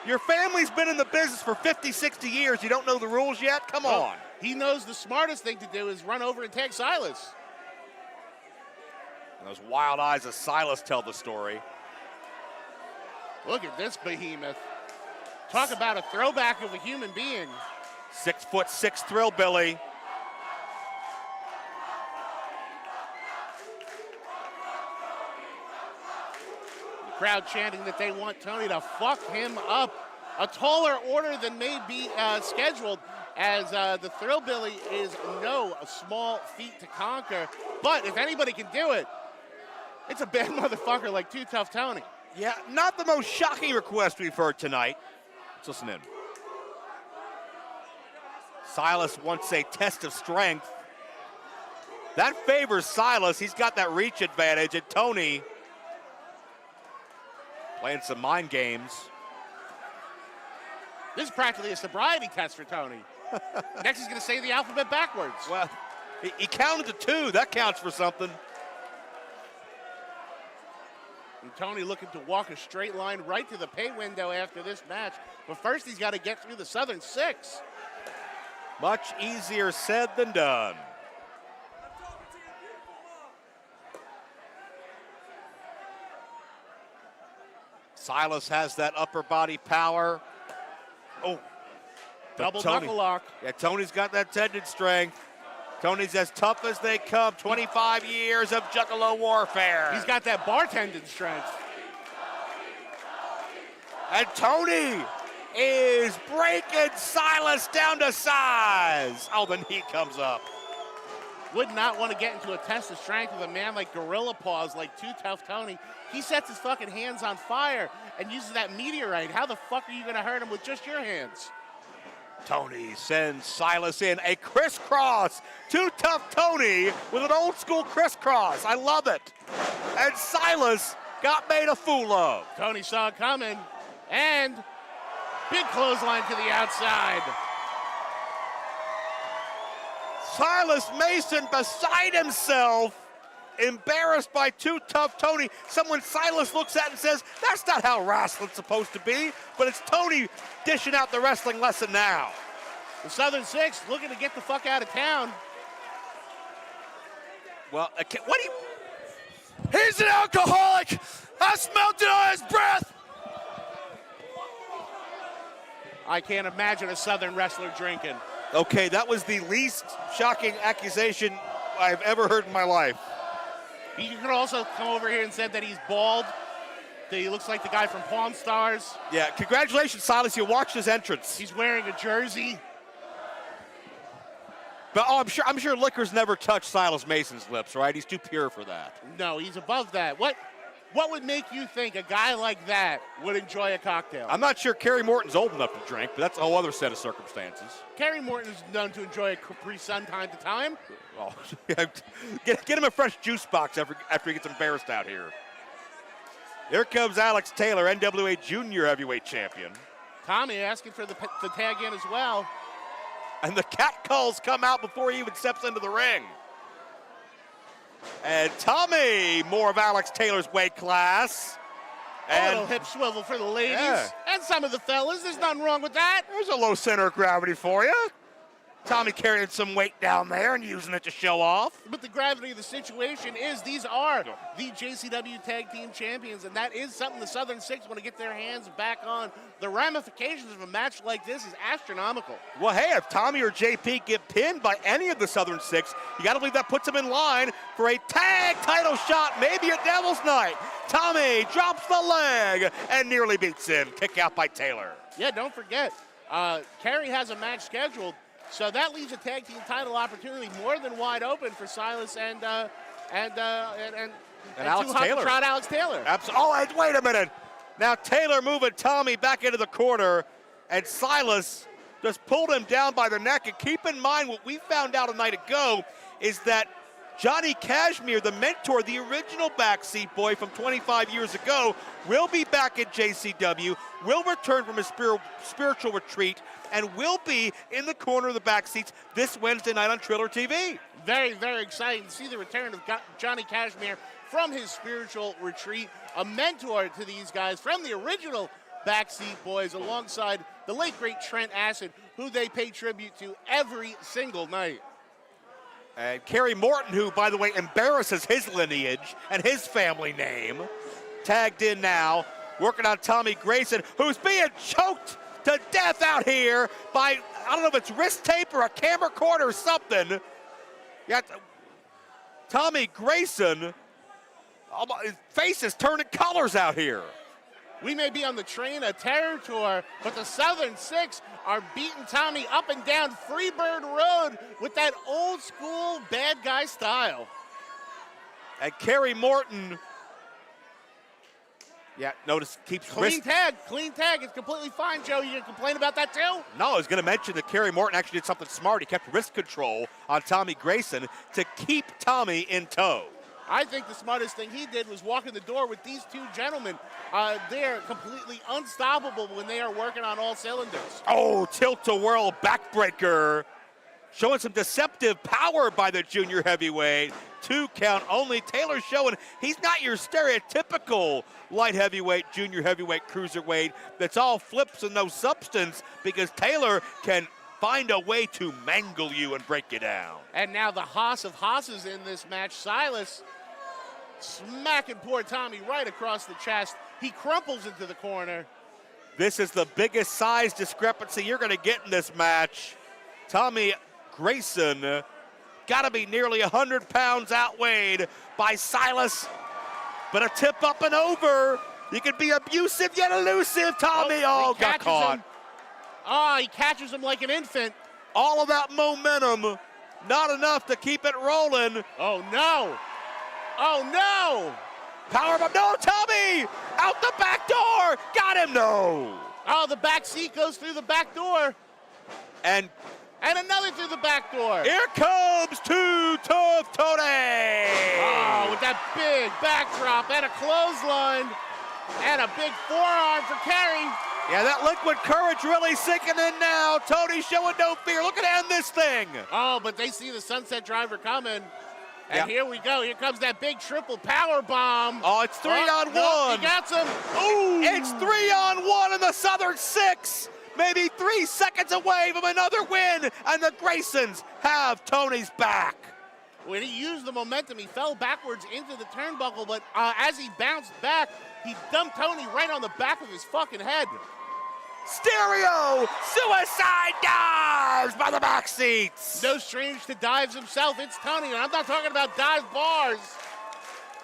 Your family's been in the business for 50, 60 years. You don't know the rules yet? Come on. He knows the smartest thing to do is run over and tag Silas. And those wild eyes of Silas tell the story. Look at this behemoth. Talk about a throwback of a human being. 6'6" Thrill Billy. The crowd chanting that they want Tony to fuck him up. A taller order than may be scheduled, as the Thrill Billy is no small feat to conquer. But if anybody can do it, it's a bad motherfucker like Too Tough Tony. Yeah, not the most shocking request we've heard tonight. Let's listen in. Silas wants a test of strength. That favors Silas. He's got that reach advantage. And Tony playing some mind games. This is practically a sobriety test for Tony. Next he's going to say the alphabet backwards. Well, he counted to 2. That counts for something. And Tony looking to walk a straight line right to the pay window after this match. But first he's got to get through the Southern Six. Much easier said than done. Silas has that upper body power. Oh. Double knuckle lock. Yeah, Tony's got that tendon strength. Tony's as tough as they come. 25 years of juggalo warfare. He's got that bartending strength. And Tony is breaking Silas down to size. Oh, the knee comes up. Would not want to get into a test of strength with a man like Gorilla Paws, like Too Tough Tony. He sets his fucking hands on fire and uses that meteorite. How the fuck are you going to hurt him with just your hands? Tony sends Silas in a crisscross. Too Tough Tony with an old school crisscross. I love it. And Silas got made a fool of. Tony saw it coming. And big clothesline to the outside. Silas Mason beside himself, embarrassed by Too Tough Tony. Someone Silas looks at and says, that's not how wrestling's supposed to be. But it's Tony dishing out the wrestling lesson now. The Southern Six looking to get the fuck out of town. Well, what do you... He's an alcoholic. I smelled it on his breath. I can't imagine a Southern wrestler drinking. Okay, that was the least shocking accusation I've ever heard in my life. He could also come over here and said that he's bald, that he looks like the guy from Pawn Stars. Yeah, congratulations, Silas. You watched his entrance. He's wearing a jersey. But I'm sure liquor's never touched Silas Mason's lips, right? He's too pure for that. No, he's above that. What would make you think a guy like that would enjoy a cocktail? I'm not sure Kerry Morton's old enough to drink, but that's a whole other set of circumstances. Kerry Morton is known to enjoy a Capri Sun time to time. Oh, get him a fresh juice box after he gets embarrassed out here. Here comes Alex Taylor, NWA Junior Heavyweight Champion. Tommy asking for the tag in as well. And the cat calls come out before he even steps into the ring. And Tommy, more of Alex Taylor's weight class. A little hip swivel for the ladies and some of the fellas. There's nothing wrong with that. There's a low center of gravity for you. Tommy carrying some weight down there and using it to show off. But the gravity of the situation is these are the JCW Tag Team Champions, and that is something the Southern Six want to get their hands back on. The ramifications of a match like this is astronomical. Well, hey, if Tommy or JP get pinned by any of the Southern Six, you got to believe that puts them in line for a tag title shot, maybe at Devil's Night. Tommy drops the leg and nearly beats him. Kick out by Taylor. Yeah, don't forget, Kerry has a match scheduled. So that leaves a tag team title opportunity more than wide open for Silas and Alex Taylor. Alex Taylor. Absolutely. Oh, wait a minute. Now Taylor moving Tommy back into the corner, and Silas just pulled him down by the neck. And keep in mind what we found out a night ago is that Johnny Cashmere, the mentor, the original backseat boy from 25 years ago, will be back at JCW, will return from his spiritual retreat, and will be in the corner of the back seats this Wednesday night on Triller TV. Very, very exciting to see the return of Johnny Cashmere from his spiritual retreat, a mentor to these guys from the original Backseat Boys, alongside the late, great Trent Acid, who they pay tribute to every single night. And Kerry Morton, who, by the way, embarrasses his lineage and his family name, tagged in now, working on Tommy Grayson, who's being choked to death out here by, I don't know if it's wrist tape or a camera cord or something. Yeah, Tommy Grayson, his face is turning colors out here. We may be on the Train of Terror tour, but the Southern Six are beating Tommy up and down Freebird Road with that old school bad guy style. And Kerry Morton, yeah, notice keeps clean tag. It's completely fine, Joe. You gonna complain about that too? No, I was going to mention that Kerry Morton actually did something smart. He kept wrist control on Tommy Grayson to keep Tommy in tow. I think the smartest thing he did was walk in the door with these two gentlemen. They're completely unstoppable when they are working on all cylinders. Oh, tilt-a-whirl backbreaker. Showing some deceptive power by the junior heavyweight. 2 count only. Taylor showing he's not your stereotypical light heavyweight, junior heavyweight, cruiserweight that's all flips and no substance, because Taylor can find a way to mangle you and break you down. And now the Haas of Haas's in this match. Silas smacking poor Tommy right across the chest. He crumples into the corner. This is the biggest size discrepancy you're going to get in this match. Tommy Grayson got to be nearly 100 pounds outweighed by Silas. But a tip up and over. You can be abusive yet elusive, Tommy. Got caught. He catches him like an infant. All of that momentum, not enough to keep it rolling. Oh, no. Oh, no. Powerbomb. No, Tommy! Out the back door. Got him. No. Oh, the back seat goes through the back door. And another through the back door. Here comes Too Tough Tony. Oh, with that big backdrop and a clothesline and a big forearm for Kerry. Yeah, that liquid courage really sinking in now. Tony showing no fear. Looking to end this thing. Oh, but they see the Sunset Driver coming. And here we go. Here comes that big triple power bomb. Oh, it's 3 on 1. No, he got some. Ooh. It's 3 on 1 in the Southern Six. Maybe 3 seconds away from another win. And the Graysons have Tony's back. When he used the momentum, he fell backwards into the turnbuckle. But as he bounced back, he dumped Tony right on the back of his fucking head. Stereo suicide dives by the back seats. No strange to dives himself. It's Tony, and I'm not talking about dive bars.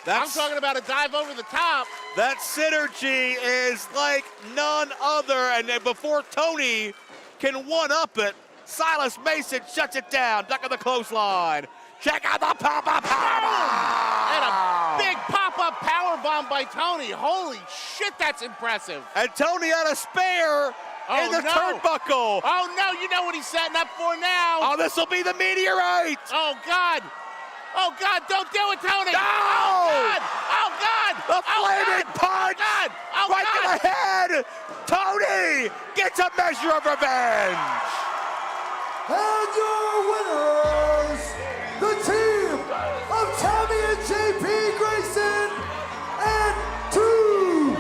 I'm talking about a dive over the top. That synergy is like none other. And then before Tony can one-up it, Silas Mason shuts it down. Duck of the clothesline. Check out the pop-up powerbomb! And a big pop-up powerbomb by Tony. Holy shit, that's impressive. And Tony had a spare in the turnbuckle. Oh, no, you know what he's setting up for now. Oh, this will be the meteorite. Oh, God. Oh, God, don't do it, Tony. No! Oh, God. Oh, God. The flaming punch. God. Oh, right to the head. Tony gets a measure of revenge. And your winners, the team of Tommy and JP Grayson and Too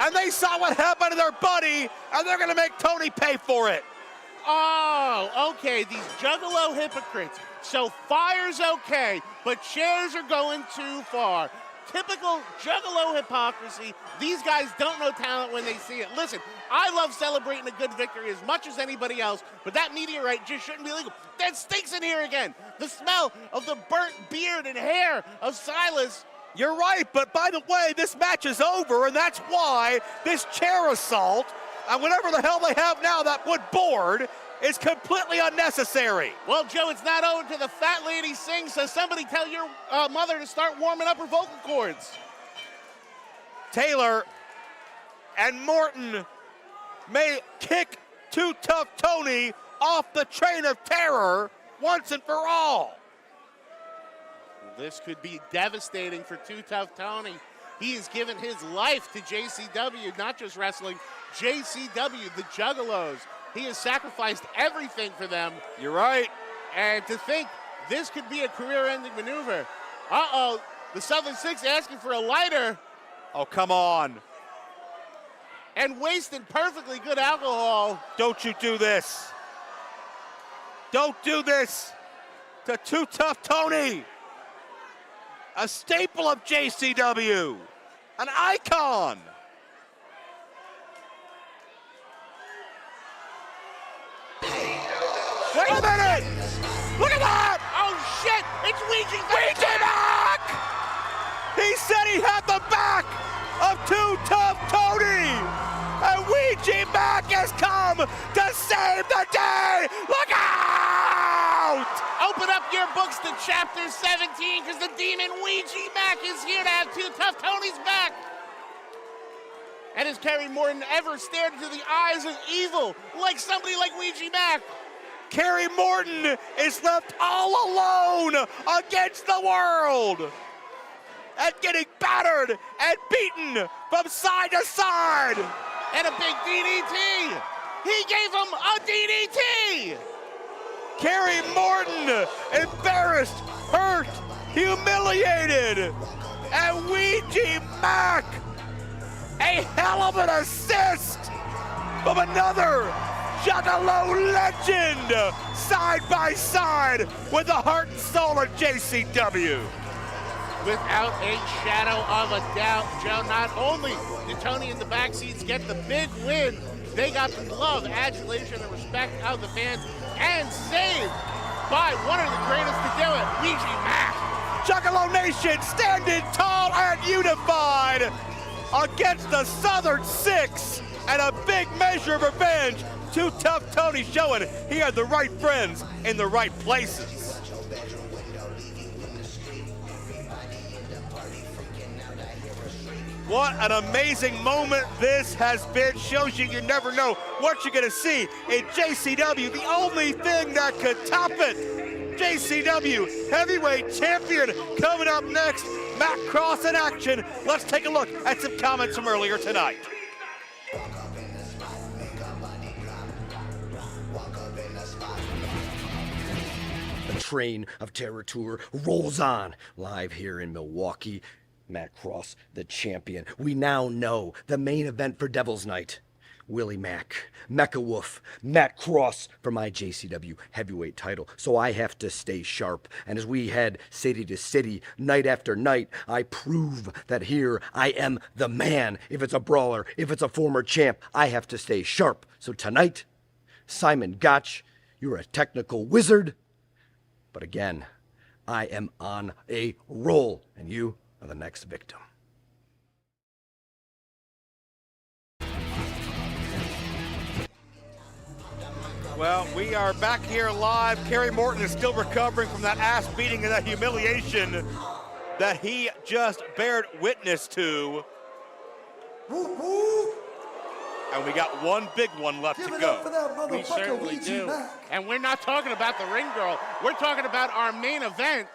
and they saw what happened to their buddy, and they're going to make Tony pay for it. Oh, okay, these juggalo hypocrites. So fire's okay, but chairs are going too far. Typical juggalo hypocrisy. These guys don't know talent when they see it. Listen, I love celebrating a good victory as much as anybody else, but that meteorite just shouldn't be legal. That stinks in here again. The smell of the burnt beard and hair of Silas. You're right, but by the way, this match is over, and that's why this chair assault and whatever the hell they have now, that wood board, is completely unnecessary. Well, Joe, it's not over to the fat lady sings, so somebody tell your mother to start warming up her vocal cords. Taylor and Morton may kick Too Tough Tony off the train of terror once and for all. This could be devastating for Too Tough Tony. He has given his life to JCW, not just wrestling. JCW, the Juggalos. He has sacrificed everything for them. You're right. And to think this could be a career-ending maneuver. Uh-oh, the Southern Six asking for a lighter. Oh, come on. And wasting perfectly good alcohol. Don't you do this. Don't do this to Too Tough Tony. A staple of JCW. An icon. Wait a minute! Look at that! Oh shit! It's Ouija Macc! He said he had the back of Too Tough Tony! And Ouija Macc has come to save the day! Look out! Open up your books to chapter 17, because the demon Ouija Macc is here to have Too Tough Tony's back! And has Kerry Morton ever stared into the eyes of evil like somebody like Ouija Macc? Kerry Morton is left all alone against the world and getting battered and beaten from side to side. And a big DDT. He gave him a DDT. Kerry Morton embarrassed, hurt, humiliated. And Ouija Macc, a hell of an assist from another Juggalo legend, side by side with the heart and soul of JCW. Without a shadow of a doubt, Joe, not only did Tony and the backseats get the big win, they got the love, adulation, and respect of the fans, and saved by one of the greatest to do it, Ouija Macc. Juggalo Nation standing tall and unified against the Southern Six, and a big measure of revenge. Too Tough Tony showing he had the right friends in the right places. What an amazing moment this has been. Shows you never know what you're gonna see in JCW. The only thing that could top it. JCW Heavyweight Champion coming up next. Matt Cross in action. Let's take a look at some comments from earlier tonight. The train of Terror Tour rolls on live here in Milwaukee. Matt Cross, the champion. We now know the main event for Devil's Night. Willie Mack, Mecha Wolf, Matt Cross for my JCW heavyweight title. So I have to stay sharp. And as we head city to city, night after night, I prove that here I am the man. If it's a brawler, if it's a former champ, I have to stay sharp. So tonight, Simon Gotch, you're a technical wizard. But again, I am on a roll, and you are the next victim. Well, we are back here live. Kerry Morton is still recovering from that ass beating and that humiliation that he just bared witness to. And we got one big one left to go. We certainly do. And we're not talking about the ring girl. We're talking about our main event.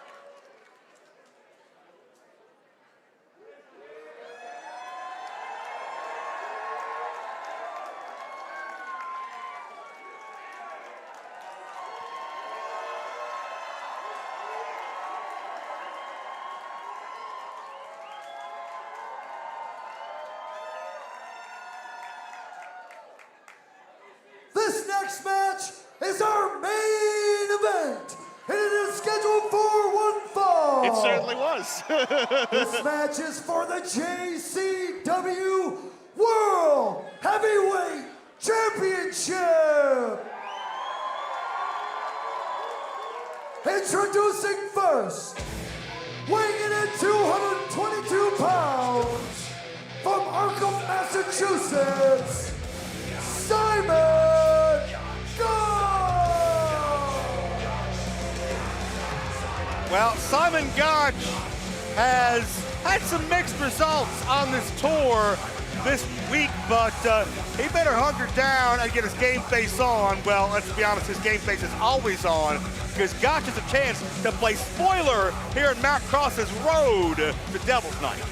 is our main event, and it is scheduled for one fall. It certainly was. This match is for the JCW World Heavyweight Championship. Introducing first, weighing in at 222 pounds, from Arkham, Massachusetts, Simon Well, Simon Gotch has had some mixed results on this tour this week, but he better hunker down and get his game face on. Well, let's be honest, his game face is always on, because Gotch has a chance to play spoiler here in Matt Cross's road to Devil's Night.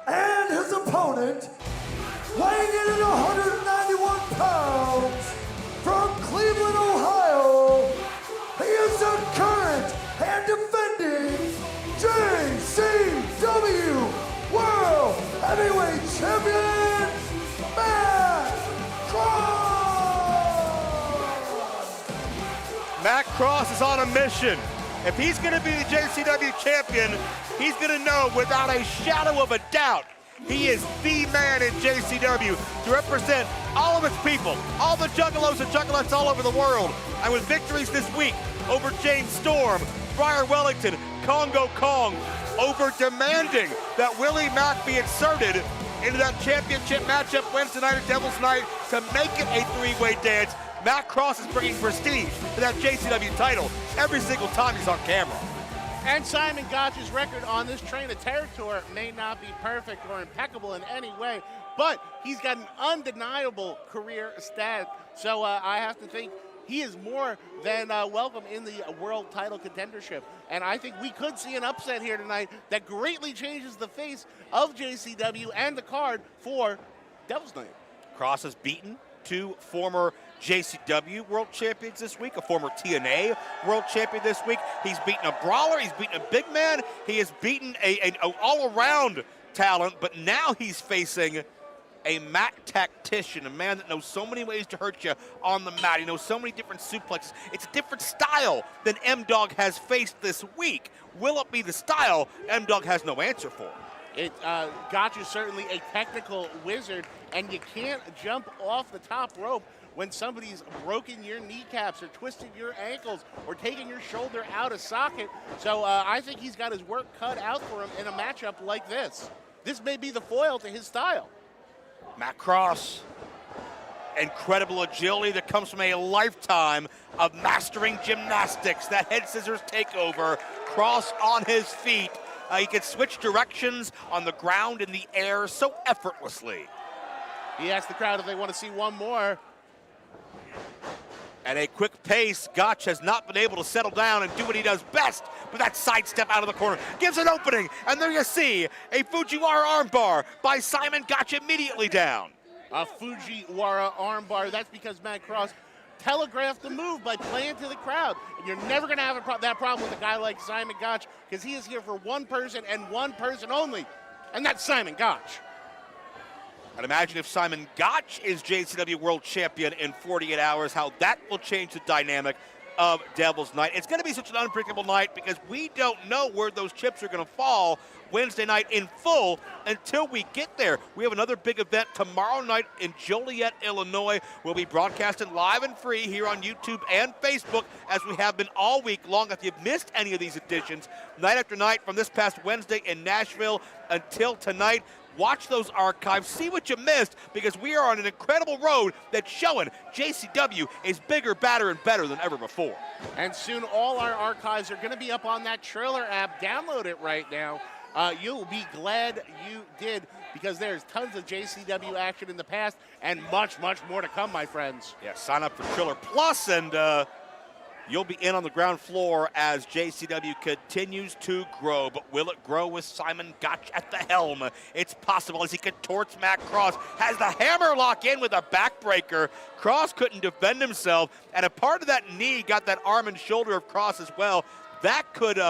and his opponent, weighing in at 191 pounds, from Cleveland, Ohio, he is the current and defending JCW World Heavyweight Champion, Matt Cross! Matt Cross is on a mission. If he's going to be the JCW champion, he's going to know without a shadow of a doubt he is the man in JCW to represent all of its people, all the juggalos and juggalettes all over the world. And with victories this week over James Storm, Friar Wellington, Congo Kong, over demanding that Willie Mack be inserted into that championship matchup Wednesday night at Devil's Night to make it a three-way dance, Matt Cross is bringing prestige to that JCW title every single time he's on camera. And Simon Gotch's record on this Train of Terror tour may not be perfect or impeccable in any way, but he's got an undeniable career stat. So I have to think he is more than welcome in the world title contendership. And I think we could see an upset here tonight that greatly changes the face of JCW and the card for Devil's Night. Cross has beaten two former JCW world champions this week, a former TNA world champion this week. He's beaten a brawler, he's beaten a big man, he has beaten an all-around talent, but now he's facing a mat tactician, a man that knows so many ways to hurt you on the mat. He knows so many different suplexes. It's a different style than M-Dog has faced this week. Will it be the style M-Dog has no answer for? Gotch is certainly a technical wizard, and you can't jump off the top rope when somebody's broken your kneecaps or twisted your ankles or taking your shoulder out of socket. So I think he's got his work cut out for him in a matchup like this. This may be the foil to his style. Matt Cross, incredible agility that comes from a lifetime of mastering gymnastics. That head scissors takeover, Cross on his feet. He can switch directions on the ground, in the air, so effortlessly. He asked the crowd if they want to see one more. At a quick pace, Gotch has not been able to settle down and do what he does best, but that sidestep out of the corner gives an opening, and there you see a Fujiwara armbar by Simon Gotch immediately down. A Fujiwara armbar. That's because Matt Cross telegraphed the move by playing to the crowd. And you're never going to have that problem with a guy like Simon Gotch, because he is here for one person and one person only, and that's Simon Gotch. And imagine if Simon Gotch is JCW World Champion in 48 hours, how that will change the dynamic of Devil's Night. It's going to be such an unpredictable night because we don't know where those chips are going to fall Wednesday night in full until we get there. We have another big event tomorrow night in Joliet, Illinois. We'll be broadcasting live and free here on YouTube and Facebook, as we have been all week long. If you've missed any of these editions, night after night from this past Wednesday in Nashville until tonight, watch those archives, see what you missed, because we are on an incredible road that's showing JCW is bigger, badder, and better than ever before. And soon all our archives are going to be up on that Triller app. Download it right now. You'll be glad you did, because there's tons of JCW action in the past and much, much more to come, my friends. Yeah, sign up for Triller Plus, and you'll be in on the ground floor as JCW continues to grow. But will it grow with Simon Gotch at the helm? It's possible as he contorts Matt Cross. Has the hammer lock in with a backbreaker. Cross couldn't defend himself, and a part of that knee got that arm and shoulder of Cross as well. That could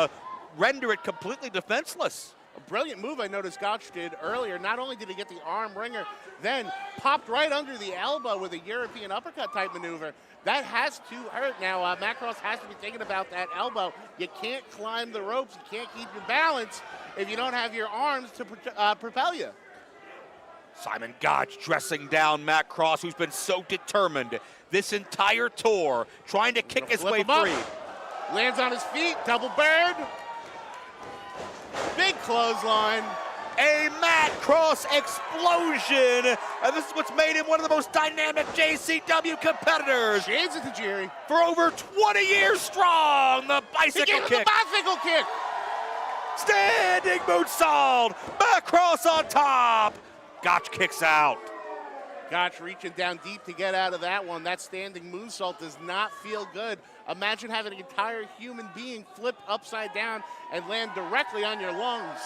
render it completely defenseless. brilliant move I noticed Gotch did earlier. Not only did he get the arm wringer, then popped right under the elbow with a European uppercut type maneuver. That has to hurt. Now, Matt Cross has to be thinking about that elbow. You can't climb the ropes. You can't keep your balance if you don't have your arms to propel you. Simon Gotch dressing down Matt Cross, who's been so determined this entire tour, trying to kick his way free. Lands on his feet, double bird. Big clothesline. A Matt Cross explosion, and this is what's made him one of the most dynamic JCW competitors. Shades of Tajiri. For over 20 years strong, the bicycle He gave him kick. the bicycle kick. Standing moonsault, Matt Cross on top. Gotch kicks out. Gotch reaching down deep to get out of that one. That standing moonsault does not feel good. Imagine having an entire human being flip upside down and land directly on your lungs.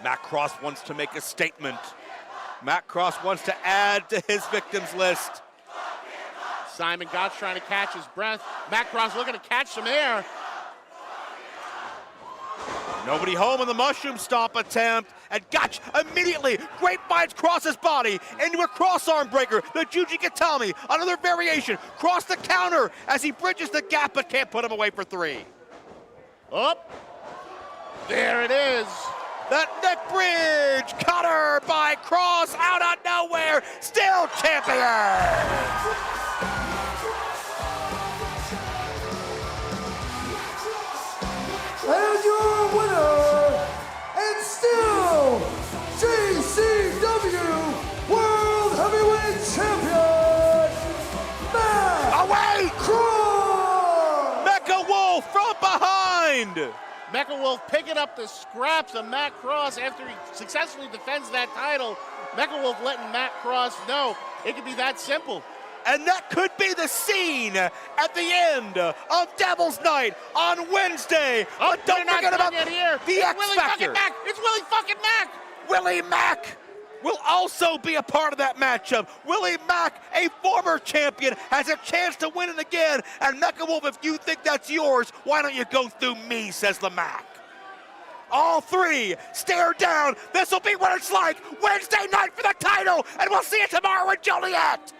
Matt Cross wants to make a statement. Matt Cross wants to add to his victims list. Simon Gotch trying to catch his breath. Matt Cross looking to catch some air. Nobody home in the mushroom stomp attempt, and Gotch immediately grapevines Cross's body into a cross arm breaker. The Juji Gatami, another variation, cross the counter as he bridges the gap but can't put him away for three. Up. There it is. That neck bridge cutter by Cross out of nowhere, still champion. And your winner, and still JCW World Heavyweight Champion, Matt Away! Cross! Mecha Wolf from behind. Mecha Wolf picking up the scraps of Matt Cross after he successfully defends that title. Mecha Wolf letting Matt Cross know it could be that simple. And that could be the scene at the end of Devil's Night on Wednesday. But don't forget about the X Factor. It's Willie fucking Mack. Willie Mack will also be a part of that matchup. Willie Mack, a former champion, has a chance to win it again. And Mecha Wolf, if you think that's yours, why don't you go through me, says the Mack. All three stare down. This will be what it's like Wednesday night for the title. And we'll see you tomorrow in Joliet.